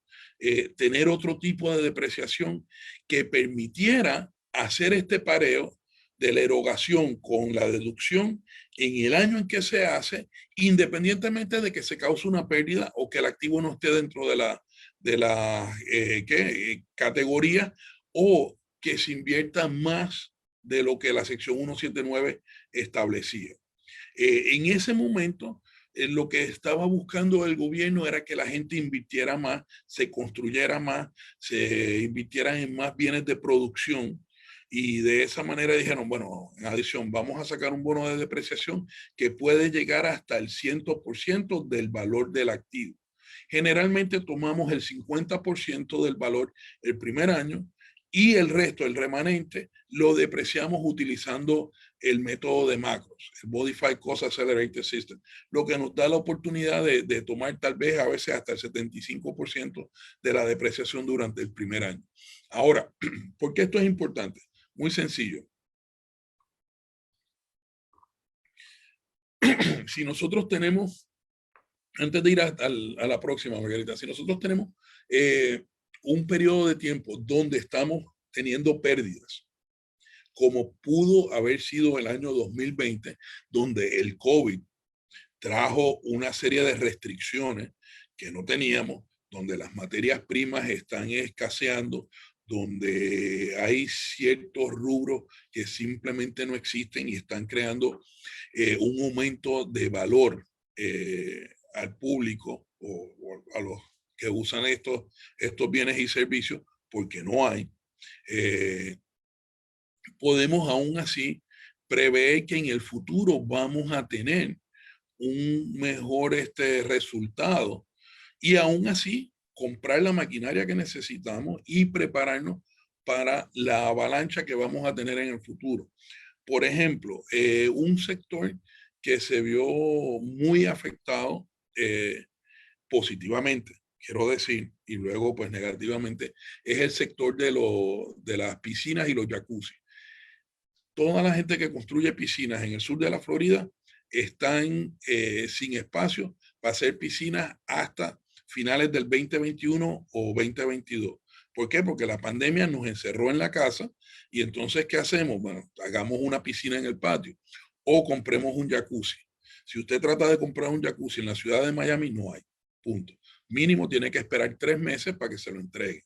tener otro tipo de depreciación que permitiera hacer este pareo de la erogación con la deducción en el año en que se hace, independientemente de que se cause una pérdida o que el activo no esté dentro de la categoría o que se invierta más de lo que la sección 179 establecía. En ese momento, lo que estaba buscando el gobierno era que la gente invirtiera más, se construyera más, se invirtieran en más bienes de producción. Y de esa manera dijeron, bueno, en adición, vamos a sacar un bono de depreciación que puede llegar hasta el 100% del valor del activo. Generalmente tomamos el 50% del valor el primer año y el resto, el remanente, lo depreciamos utilizando el método de macros, el Modified Cost Accelerated System, lo que nos da la oportunidad de tomar tal vez a veces hasta el 75% de la depreciación durante el primer año. Ahora, ¿por qué esto es importante? Muy sencillo. Si nosotros tenemos, antes de ir a la próxima, Margarita, si nosotros tenemos un periodo de tiempo donde estamos teniendo pérdidas, como pudo haber sido el año 2020, donde el COVID trajo una serie de restricciones que no teníamos, donde las materias primas están escaseando, donde hay ciertos rubros que simplemente no existen y están creando un aumento de valor al público o a los que usan estos bienes y servicios, porque no hay. Podemos aún así prever que en el futuro vamos a tener un mejor resultado y aún así comprar la maquinaria que necesitamos y prepararnos para la avalancha que vamos a tener en el futuro. Por ejemplo, un sector que se vio muy afectado positivamente, quiero decir, y luego pues negativamente, es el sector de las piscinas y los jacuzzi. Toda la gente que construye piscinas en el sur de la Florida están sin espacio para hacer piscinas hasta finales del 2021 o 2022. ¿Por qué? Porque la pandemia nos encerró en la casa y entonces, ¿qué hacemos? Bueno, hagamos una piscina en el patio o compremos un jacuzzi. Si usted trata de comprar un jacuzzi en la ciudad de Miami, no hay. Punto. Mínimo tiene que esperar 3 meses para que se lo entreguen.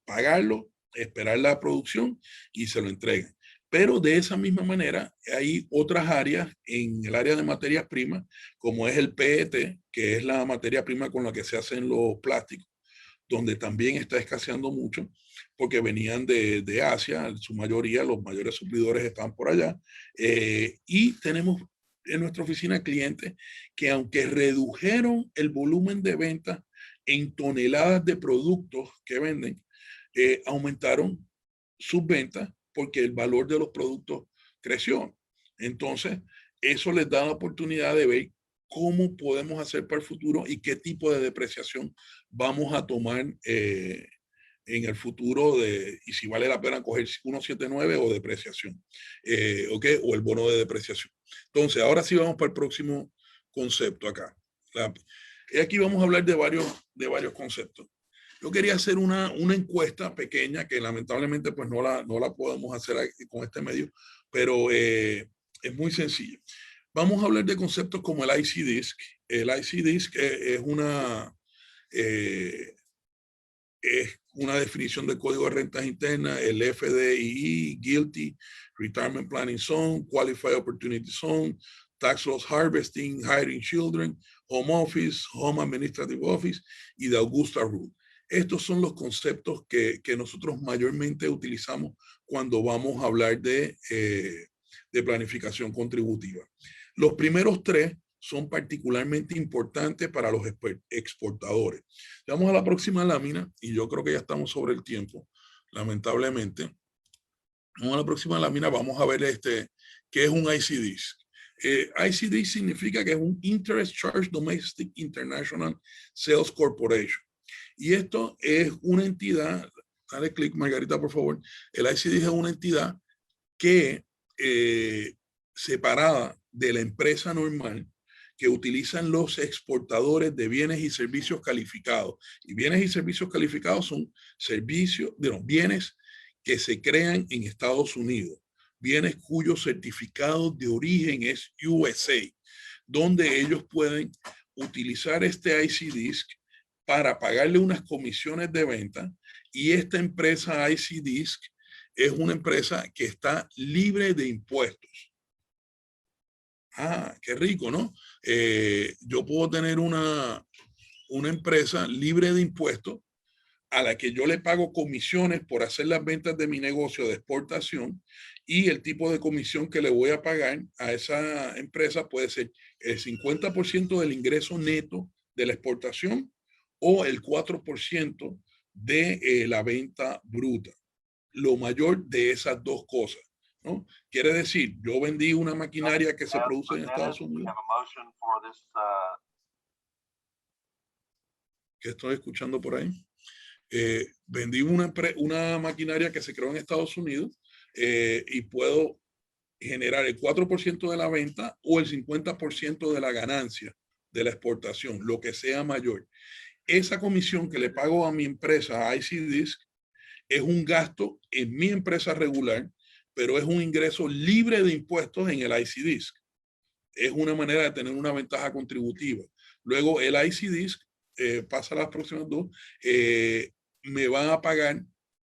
Pagarlo, esperar la producción y se lo entreguen. Pero de esa misma manera hay otras áreas en el área de materias primas, como es el PET, que es la materia prima con la que se hacen los plásticos, donde también está escaseando mucho, porque venían de Asia, en su mayoría, los mayores suplidores están por allá, y tenemos en nuestra oficina clientes que aunque redujeron el volumen de ventas en toneladas de productos que venden, aumentaron sus ventas porque el valor de los productos creció. Entonces, eso les da la oportunidad de ver cómo podemos hacer para el futuro y qué tipo de depreciación vamos a tomar en el futuro y si vale la pena coger 179 o depreciación, ¿okay? O el bono de depreciación. Entonces, ahora sí vamos para el próximo concepto acá. Aquí vamos a hablar de varios conceptos. Yo quería hacer una encuesta pequeña que lamentablemente pues no la podemos hacer con este medio, pero es muy sencillo. Vamos a hablar de conceptos como el IC Disc. El IC Disc es es una definición del Código de Rentas Internas, el FDII, GILTI, Retirement Planning Zone, Qualified Opportunity Zone, Tax Loss Harvesting, Hiring Children, Home Office, Home Administrative Office y the Augusta Rule. Estos son los conceptos que nosotros mayormente utilizamos cuando vamos a hablar de planificación contributiva. Los primeros tres son particularmente importantes para los exportadores. Vamos a la próxima lámina y yo creo que ya estamos sobre el tiempo, lamentablemente. Vamos a la próxima lámina, vamos a ver qué es un ICDISC. ICDISC significa que es un Interest Charge Domestic International Sales Corporation. Y esto es una entidad, dale clic Margarita por favor, el ICDISC es una entidad que separada de la empresa normal que utilizan los exportadores de bienes y servicios calificados. Y bienes y servicios calificados son bienes que se crean en Estados Unidos, bienes cuyo certificado de origen es USA, donde ellos pueden utilizar este ICDISC para pagarle unas comisiones de venta, y esta empresa ICDISC es una empresa que está libre de impuestos. Ah, qué rico, ¿no? Yo puedo tener una empresa libre de impuestos a la que yo le pago comisiones por hacer las ventas de mi negocio de exportación, y el tipo de comisión que le voy a pagar a esa empresa puede ser el 50% del ingreso neto de la exportación o el 4% de la venta bruta. Lo mayor de esas dos cosas, ¿no? Quiere decir, yo vendí una maquinaria que se produce en Estados Unidos. ¿Qué estoy escuchando por ahí? Vendí una maquinaria que se creó en Estados Unidos y puedo generar el 4% de la venta o el 50% de la ganancia de la exportación, lo que sea mayor. Esa comisión que le pago a mi empresa ICDISC es un gasto en mi empresa regular, pero es un ingreso libre de impuestos en el ICDISC. Es una manera de tener una ventaja contributiva. Luego el ICDISC, pasa a las próximas dos, me van a pagar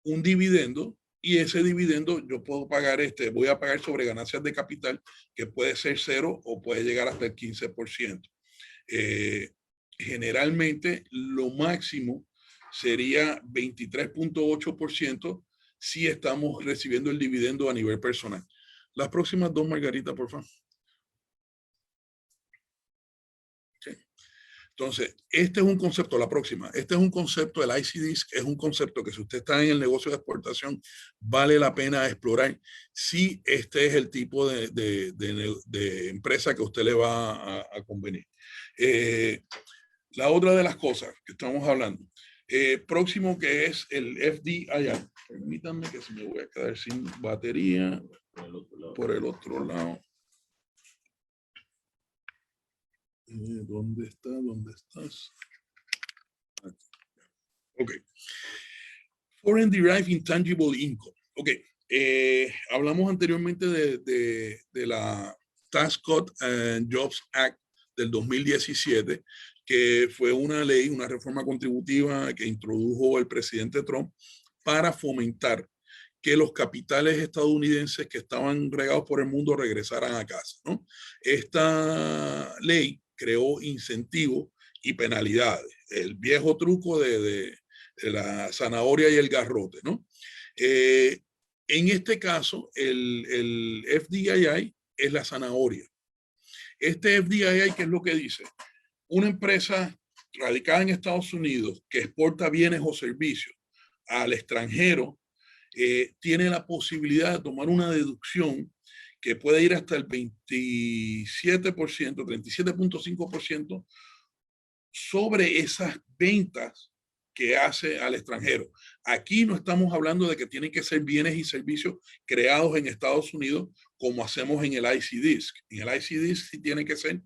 un dividendo, y ese dividendo yo puedo pagar, voy a pagar sobre ganancias de capital, que puede ser 0 o puede llegar hasta el 15%. Generalmente lo máximo sería 23.8% si estamos recibiendo el dividendo a nivel personal. Las próximas dos, Margarita, por favor. Okay. Entonces, este es un concepto, la próxima, este es un concepto, el ICDISC es un concepto que si usted está en el negocio de exportación, vale la pena explorar si este es el tipo de empresa que a usted le va a convenir. La otra de las cosas que estamos hablando, próximo, que es el FDII. Permítanme que se me voy a quedar sin batería por el otro lado. ¿Dónde está? ¿Dónde estás? Aquí. Ok. Foreign Derived Intangible Income. Ok. Hablamos anteriormente de la Tax Cuts and Jobs Act del 2017, que fue una ley, una reforma contributiva que introdujo el presidente Trump para fomentar que los capitales estadounidenses que estaban regados por el mundo regresaran a casa, ¿no? Esta ley creó incentivos y penalidades, el viejo truco de la zanahoria y el garrote, ¿no? En este caso, el FDII es la zanahoria. Este FDII, ¿qué es lo que dice? Una empresa radicada en Estados Unidos que exporta bienes o servicios al extranjero tiene la posibilidad de tomar una deducción que puede ir hasta el 27%, 37.5% sobre esas ventas que hace al extranjero. Aquí no estamos hablando de que tienen que ser bienes y servicios creados en Estados Unidos como hacemos en el ICDISC. En el ICDISC sí tienen que ser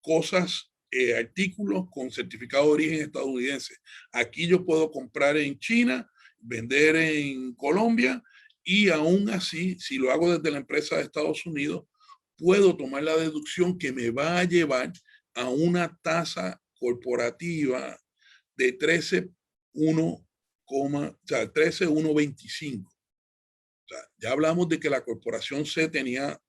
cosas, artículos con certificado de origen estadounidense. Aquí yo puedo comprar en China, vender en Colombia, y aún así, si lo hago desde la empresa de Estados Unidos, puedo tomar la deducción que me va a llevar a una tasa corporativa de 13,125. O sea, ya hablamos de que la corporación C tenía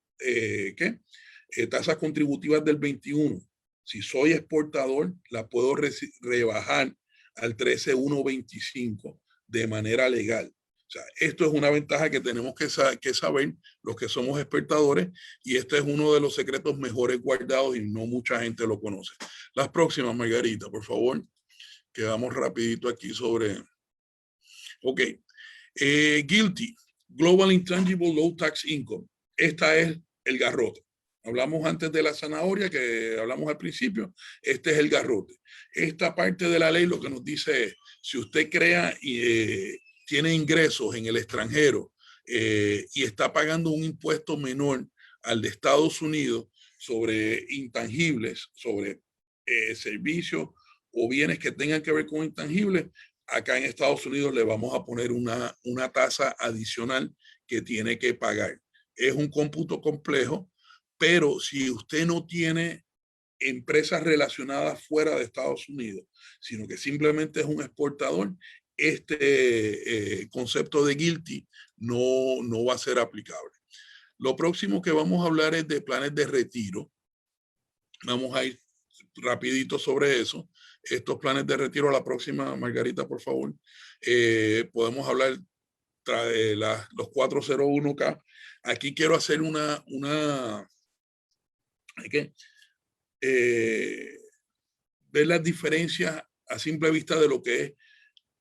tasas contributivas del 21. Si soy exportador, la puedo rebajar al 13,125 de manera legal. O sea, esto es una ventaja que tenemos que saber los que somos exportadores, y este es uno de los secretos mejores guardados y no mucha gente lo conoce. Las próximas, Margarita, por favor, que vamos rapidito aquí sobre... Ok, GILTI, Global Intangible Low Tax Income. Esta es el garrote. Hablamos antes de la zanahoria, que hablamos al principio. Este es el garrote. Esta parte de la ley lo que nos dice es, si usted crea y tiene ingresos en el extranjero y está pagando un impuesto menor al de Estados Unidos sobre intangibles, sobre servicios o bienes que tengan que ver con intangibles, acá en Estados Unidos le vamos a poner una tasa adicional que tiene que pagar. Es un cómputo complejo, pero si usted no tiene empresas relacionadas fuera de Estados Unidos, sino que simplemente es un exportador, este concepto de GILTI no va a ser aplicable. Lo próximo que vamos a hablar es de planes de retiro. Vamos a ir rapidito sobre eso. Estos planes de retiro, la próxima, Margarita, por favor. Podemos hablar de los 401k. Aquí quiero hacer hay que ver las diferencias a simple vista de lo que es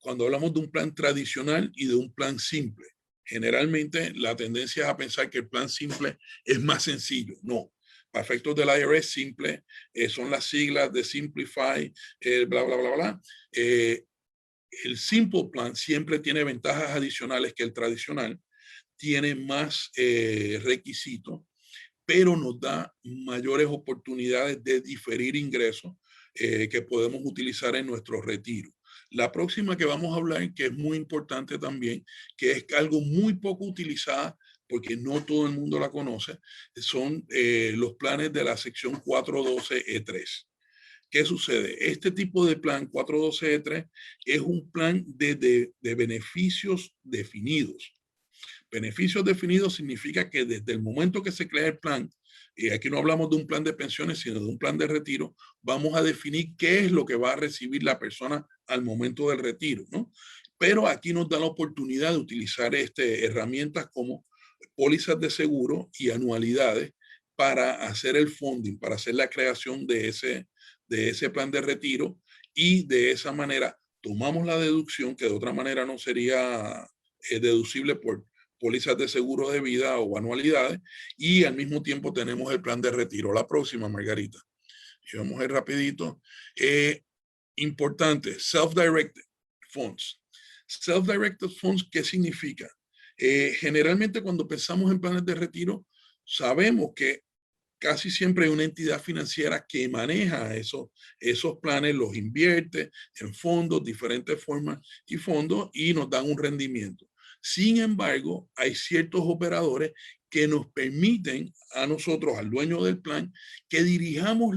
cuando hablamos de un plan tradicional y de un plan simple. Generalmente la tendencia es a pensar que el plan simple es más sencillo. No. Para efectos del IRS, simple son las siglas de Simplify, bla, bla, bla, bla. El Simple Plan siempre tiene ventajas adicionales que el tradicional, tiene más requisitos, pero nos da mayores oportunidades de diferir ingresos que podemos utilizar en nuestro retiro. La próxima que vamos a hablar, que es muy importante también, que es algo muy poco utilizada, porque no todo el mundo la conoce, son los planes de la sección 412E3. ¿Qué sucede? Este tipo de plan 412E3 es un plan de beneficios definidos. Beneficios definidos significa que desde el momento que se crea el plan, aquí no hablamos de un plan de pensiones, sino de un plan de retiro, vamos a definir qué es lo que va a recibir la persona al momento del retiro, ¿no? Pero aquí nos da la oportunidad de utilizar herramientas como pólizas de seguro y anualidades para hacer el funding, para hacer la creación de ese plan de retiro, y de esa manera tomamos la deducción que de otra manera no sería deducible por pólizas de seguro de vida o anualidades, y al mismo tiempo tenemos el plan de retiro. La próxima, Margarita. Y vamos a ir rapidito. Importante, self-directed funds. Self-directed funds, ¿qué significa? Generalmente cuando pensamos en planes de retiro, sabemos que casi siempre hay una entidad financiera que maneja esos planes, los invierte en fondos, diferentes formas y fondos, y nos dan un rendimiento. Sin embargo, hay ciertos operadores que nos permiten a nosotros, al dueño del plan, que dirijamos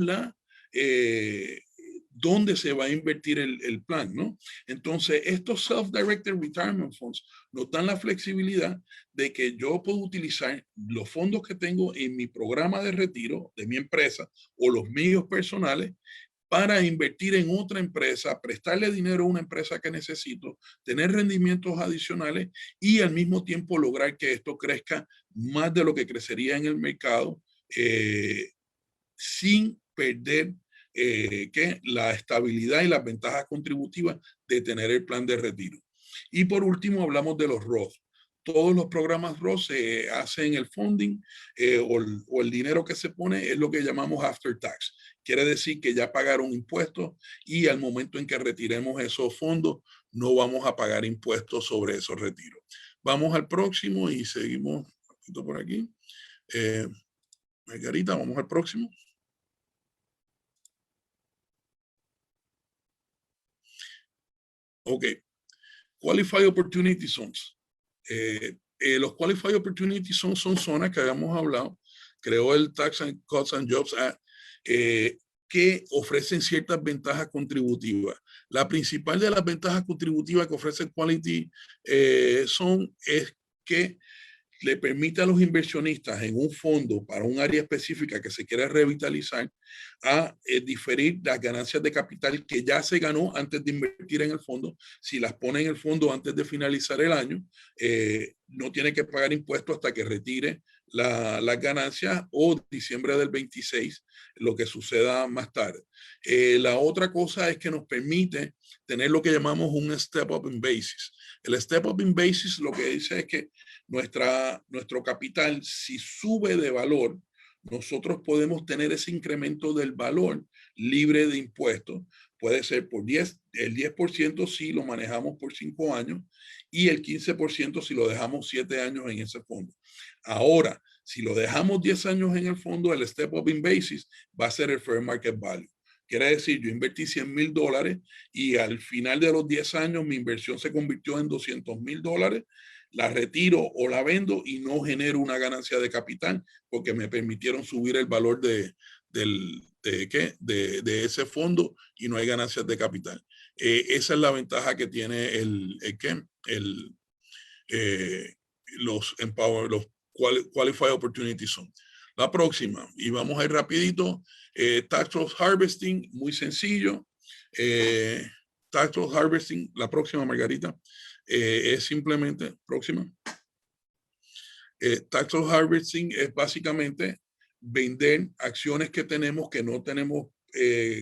dónde se va a invertir el plan, ¿no? Entonces, estos Self-Directed Retirement Funds nos dan la flexibilidad de que yo puedo utilizar los fondos que tengo en mi programa de retiro de mi empresa o los míos personales para invertir en otra empresa, prestarle dinero a una empresa que necesito, tener rendimientos adicionales y al mismo tiempo lograr que esto crezca más de lo que crecería en el mercado sin perder la estabilidad y las ventajas contributivas de tener el plan de retiro. Y por último hablamos de los Roth. Todos los programas Roth se hacen el funding o el dinero que se pone es lo que llamamos after tax. Quiere decir que ya pagaron impuestos y al momento en que retiremos esos fondos no vamos a pagar impuestos sobre esos retiros. Vamos al próximo y seguimos por aquí. Margarita, vamos al próximo. Ok. Qualified Opportunity Zones. Los Qualified Opportunity Zones son zonas que habíamos hablado. Creó el Tax and Cuts and Jobs Act. que ofrecen ciertas ventajas contributivas. La principal de las ventajas contributivas que ofrece Quality es que le permite a los inversionistas en un fondo para un área específica que se quiera revitalizar a diferir las ganancias de capital que ya se ganó antes de invertir en el fondo. Si las pone en el fondo antes de finalizar el año, no tiene que pagar impuestos hasta que retire las ganancias o diciembre del 26, lo que suceda más tarde. La otra cosa es que nos permite tener lo que llamamos un step up in basis. El step up in basis lo que dice es que nuestro capital, si sube de valor, nosotros podemos tener ese incremento del valor libre de impuestos. Puede ser por el 10% si lo manejamos por 5 años y el 15% si lo dejamos 7 años en ese fondo. Ahora, si lo dejamos 10 años en el fondo, el step up in basis va a ser el fair market value. Quiere decir, yo invertí $100,000 y al final de los 10 años mi inversión se convirtió en $200,000. La retiro o la vendo y no genero una ganancia de capital porque me permitieron subir el valor de ese fondo y no hay ganancias de capital. Esa es la ventaja que tiene los Qualified Opportunity Zone. La próxima, y vamos a ir rapidito, Tax Loss Harvesting, muy sencillo. Tax Loss Harvesting, la próxima, Margarita, es simplemente, próxima. Tax Loss Harvesting es básicamente vender acciones que tenemos que no tenemos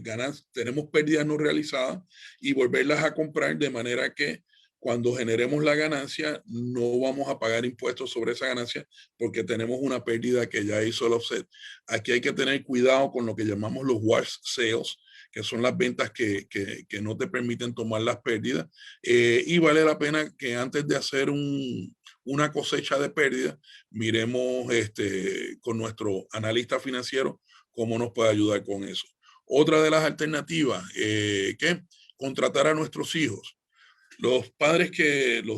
ganancias, tenemos pérdidas no realizadas y volverlas a comprar de manera que cuando generemos la ganancia no vamos a pagar impuestos sobre esa ganancia porque tenemos una pérdida que ya hizo el offset. Aquí hay que tener cuidado con lo que llamamos los wash sales, que son las ventas que no te permiten tomar las pérdidas. Y vale la pena que antes de hacer una cosecha de pérdidas, miremos con nuestro analista financiero cómo nos puede ayudar con eso. Otra de las alternativas, contratar a nuestros hijos. Los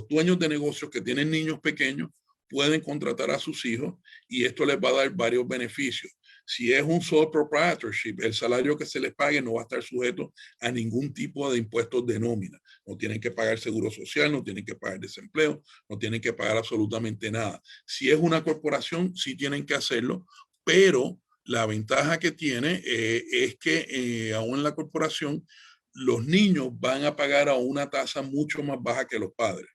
dueños de negocios que tienen niños pequeños pueden contratar a sus hijos y esto les va a dar varios beneficios. Si es un sole proprietorship, el salario que se les pague no va a estar sujeto a ningún tipo de impuestos de nómina. No tienen que pagar seguro social, no tienen que pagar desempleo, no tienen que pagar absolutamente nada. Si es una corporación, sí tienen que hacerlo, pero la ventaja que tiene es que aún en la corporación, los niños van a pagar a una tasa mucho más baja que los padres.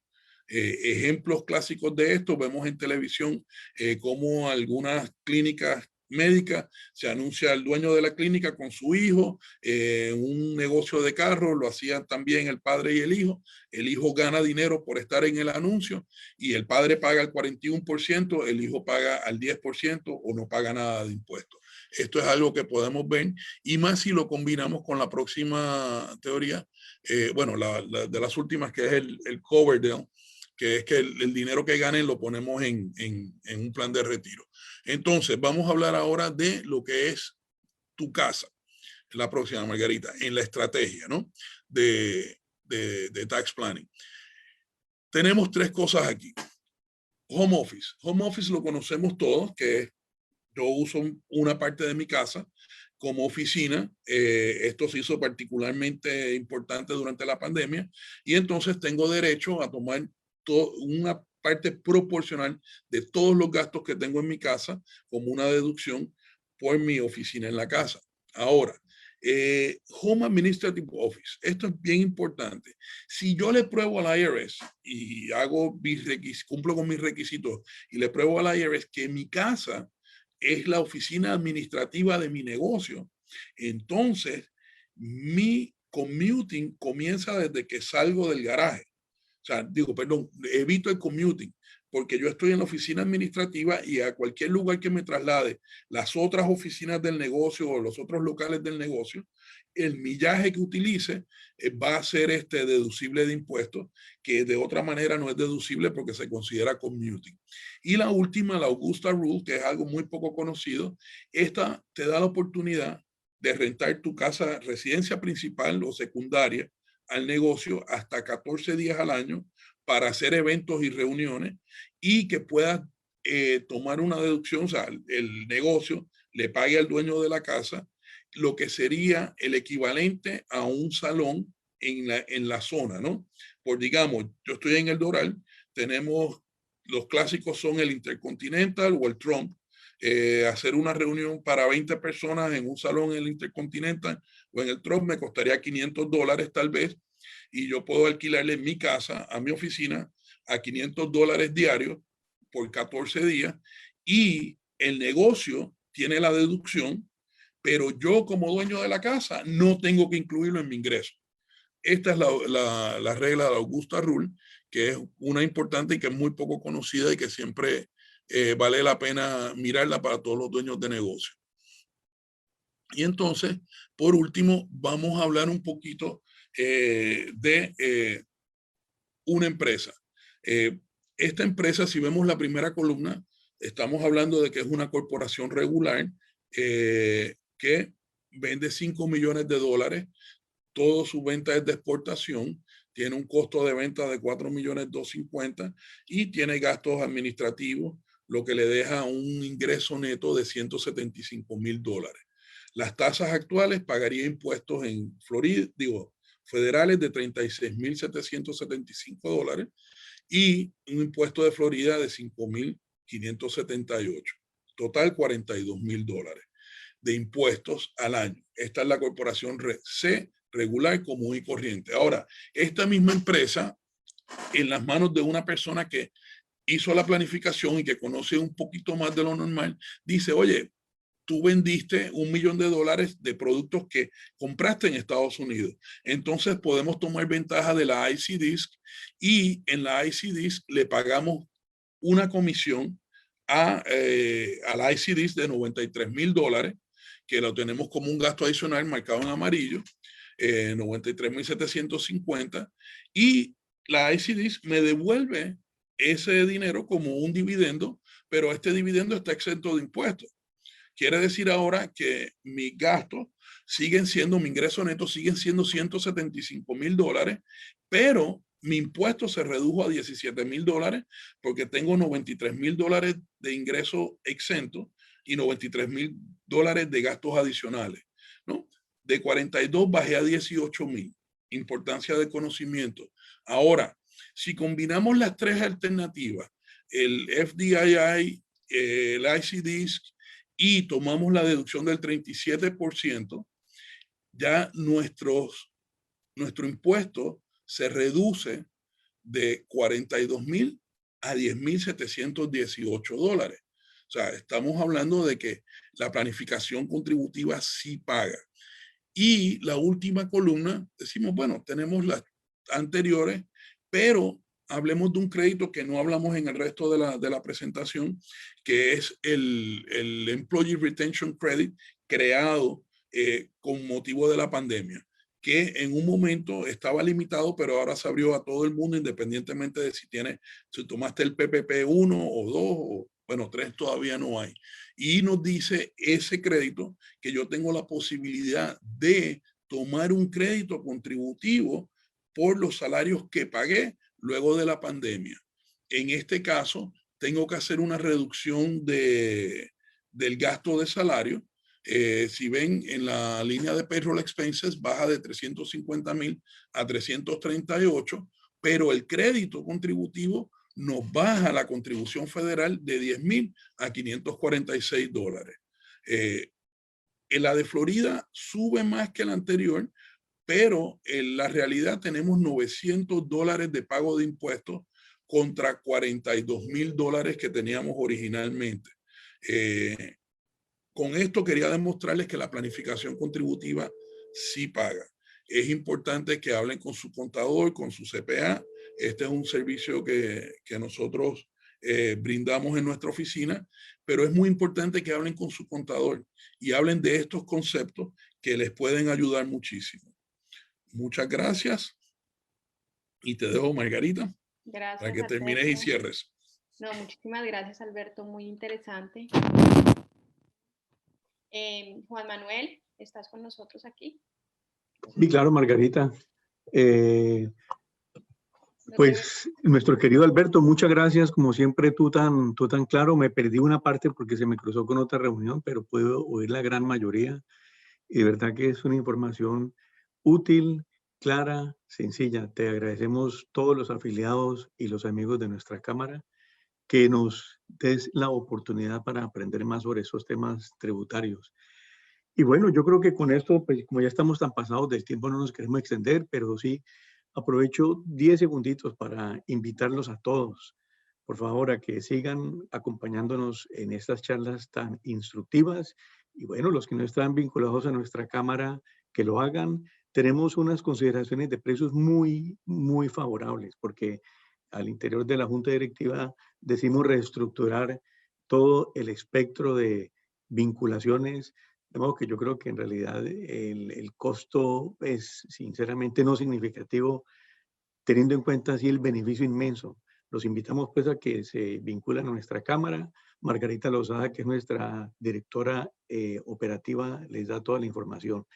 Ejemplos clásicos de esto vemos en televisión como algunas clínicas médicas se anuncia el dueño de la clínica con su hijo, un negocio de carro, lo hacían también el padre y el hijo gana dinero por estar en el anuncio y el padre paga el 41%, el hijo paga al 10% o no paga nada de impuestos. Esto es algo que podemos ver y más si lo combinamos con la próxima teoría, bueno, de las últimas que es el Coverdell, que es que el dinero que ganen lo ponemos en un plan de retiro. Entonces, vamos a hablar ahora de lo que es tu casa. La próxima, Margarita, en la estrategia, ¿no? de tax planning. Tenemos 3 cosas aquí. Home office. Home office lo conocemos todos, que es yo uso una parte de mi casa como oficina. Esto se hizo particularmente importante durante la pandemia y entonces tengo derecho a tomar una parte proporcional de todos los gastos que tengo en mi casa como una deducción por mi oficina en la casa. Ahora, Home Administrative Office. Esto es bien importante. Si yo le pruebo al IRS y cumplo con mis requisitos y le pruebo al IRS que mi casa es la oficina administrativa de mi negocio, entonces mi commuting comienza desde que salgo del garaje. O sea, evito el commuting porque yo estoy en la oficina administrativa y a cualquier lugar que me traslade las otras oficinas del negocio o los otros locales del negocio, el millaje que utilice va a ser deducible de impuestos, que de otra manera no es deducible porque se considera commuting. Y la última, la Augusta Rule, que es algo muy poco conocido, esta te da la oportunidad de rentar tu casa, residencia principal o secundaria, al negocio hasta 14 días al año para hacer eventos y reuniones y que puedas tomar una deducción, o sea, el negocio le pague al dueño de la casa lo que sería el equivalente a un salón en la zona, ¿no? Por digamos, yo estoy en el Doral, tenemos, los clásicos son el Intercontinental o el Trump. Hacer una reunión para 20 personas en un salón en el Intercontinental o en el Trump me costaría $500 tal vez, y yo puedo alquilarle mi casa a mi oficina a $500 diarios por 14 días, y el negocio tiene la deducción, pero yo como dueño de la casa no tengo que incluirlo en mi ingreso. Esta es la regla de la Augusta Rule, que es una importante y que es muy poco conocida y que siempre vale la pena mirarla para todos los dueños de negocio. Y entonces, por último, vamos a hablar un poquito de una empresa. Esta empresa, si vemos la primera columna, estamos hablando de que es una corporación regular que vende $5 millones. Todo su venta es de exportación, tiene un costo de venta de $4.250.000 y tiene gastos administrativos, lo que le deja un ingreso neto de $175.000. Las tasas actuales pagaría impuestos en Florida, federales de $36.775 y un impuesto de Florida de $5.578. Total $42.000 de impuestos al año. Esta es la corporación C, regular, común y corriente. Ahora, esta misma empresa, en las manos de una persona que hizo la planificación y que conoce un poquito más de lo normal, dice, oye, tú vendiste $1 millón de productos que compraste en Estados Unidos. Entonces podemos tomar ventaja de la IC Disc, y en la IC Disc le pagamos una comisión a la IC Disc de $93.000, que lo tenemos como un gasto adicional marcado en amarillo, 93.750, y la IC Disc me devuelve ese dinero como un dividendo, pero este dividendo está exento de impuestos. Quiere decir ahora que mis gastos siguen siendo, mi ingreso neto siguen siendo $175.000, pero mi impuesto se redujo a $17.000 porque tengo $93.000 de ingreso exento y $93.000 de gastos adicionales, ¿no? De 42 bajé a 18.000. Importancia de conocimiento. Ahora, si combinamos las tres alternativas, el FDII, el IC Disc, y tomamos la deducción del 37%, ya nuestro impuesto se reduce de $42.000 a $10.718. O sea, estamos hablando de que la planificación contributiva sí paga. Y la última columna, decimos, bueno, tenemos las anteriores, pero hablemos de un crédito que no hablamos en el resto de la presentación, que es el Employee Retention Credit, creado con motivo de la pandemia, que en un momento estaba limitado, pero ahora se abrió a todo el mundo, independientemente de si tomaste el PPP 1 o 2, o bueno, 3 todavía no hay. Y nos dice ese crédito que yo tengo la posibilidad de tomar un crédito contributivo por los salarios que pagué luego de la pandemia. En este caso, tengo que hacer una reducción del gasto de salario. Si ven en la línea de payroll expenses, baja de 350.000 a 338, pero el crédito contributivo nos baja la contribución federal de 10.000 a $546. En la de Florida sube más que la anterior, pero en la realidad tenemos $900 de pago de impuestos contra $42.000 que teníamos originalmente. Con esto quería demostrarles que la planificación contributiva sí paga. Es importante que hablen con su contador, con su CPA. Este es un servicio que nosotros brindamos en nuestra oficina, pero es muy importante que hablen con su contador y hablen de estos conceptos que les pueden ayudar muchísimo. Muchas gracias y te dejo, Margarita, Gracias, para que Alberto. termines y cierres. No, muchísimas gracias, Alberto, muy interesante. Juan Manuel, ¿estás con nosotros aquí? Sí, claro, Margarita. Pues nuestro querido Alberto, muchas gracias. Como siempre, tú tan claro. Me perdí una parte porque se me cruzó con otra reunión, pero puedo oír la gran mayoría. y de verdad que es una información útil, clara, sencilla. Te agradecemos todos los afiliados y los amigos de nuestra Cámara que nos des la oportunidad para aprender más sobre esos temas tributarios. Y bueno, yo creo que con esto, pues como ya estamos tan pasados del tiempo, no nos queremos extender, pero sí aprovecho 10 segunditos para invitarlos a todos, por favor, a que sigan acompañándonos en estas charlas tan instructivas. Y bueno, los que no están vinculados a nuestra cámara, que lo hagan. Tenemos unas consideraciones de precios muy, muy favorables, porque al interior de la Junta Directiva decimos reestructurar todo el espectro de vinculaciones, de modo que yo creo que en realidad el costo es sinceramente no significativo, teniendo en cuenta así el beneficio inmenso. Los invitamos pues a que se vinculen a nuestra cámara. Margarita Lozada, que es nuestra directora operativa, les da toda la información.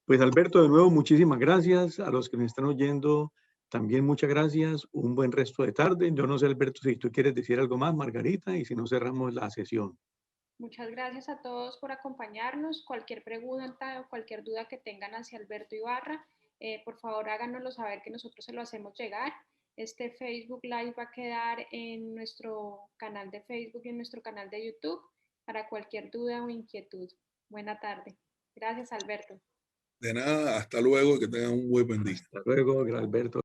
Pues Alberto, de nuevo, muchísimas gracias. A los que nos están oyendo, también muchas gracias. Un buen resto de tarde. Yo no sé, Alberto, si tú quieres decir algo más, Margarita, y si no, cerramos la sesión. Muchas gracias a todos por acompañarnos. Cualquier pregunta o cualquier duda que tengan hacia Alberto Ibarra, por favor háganoslo saber que nosotros se lo hacemos llegar. Este Facebook Live va a quedar en nuestro canal de Facebook y en nuestro canal de YouTube para cualquier duda o inquietud. Buena tarde. Gracias, Alberto. De nada, hasta luego y que tengan un buen día. Hasta luego, Alberto.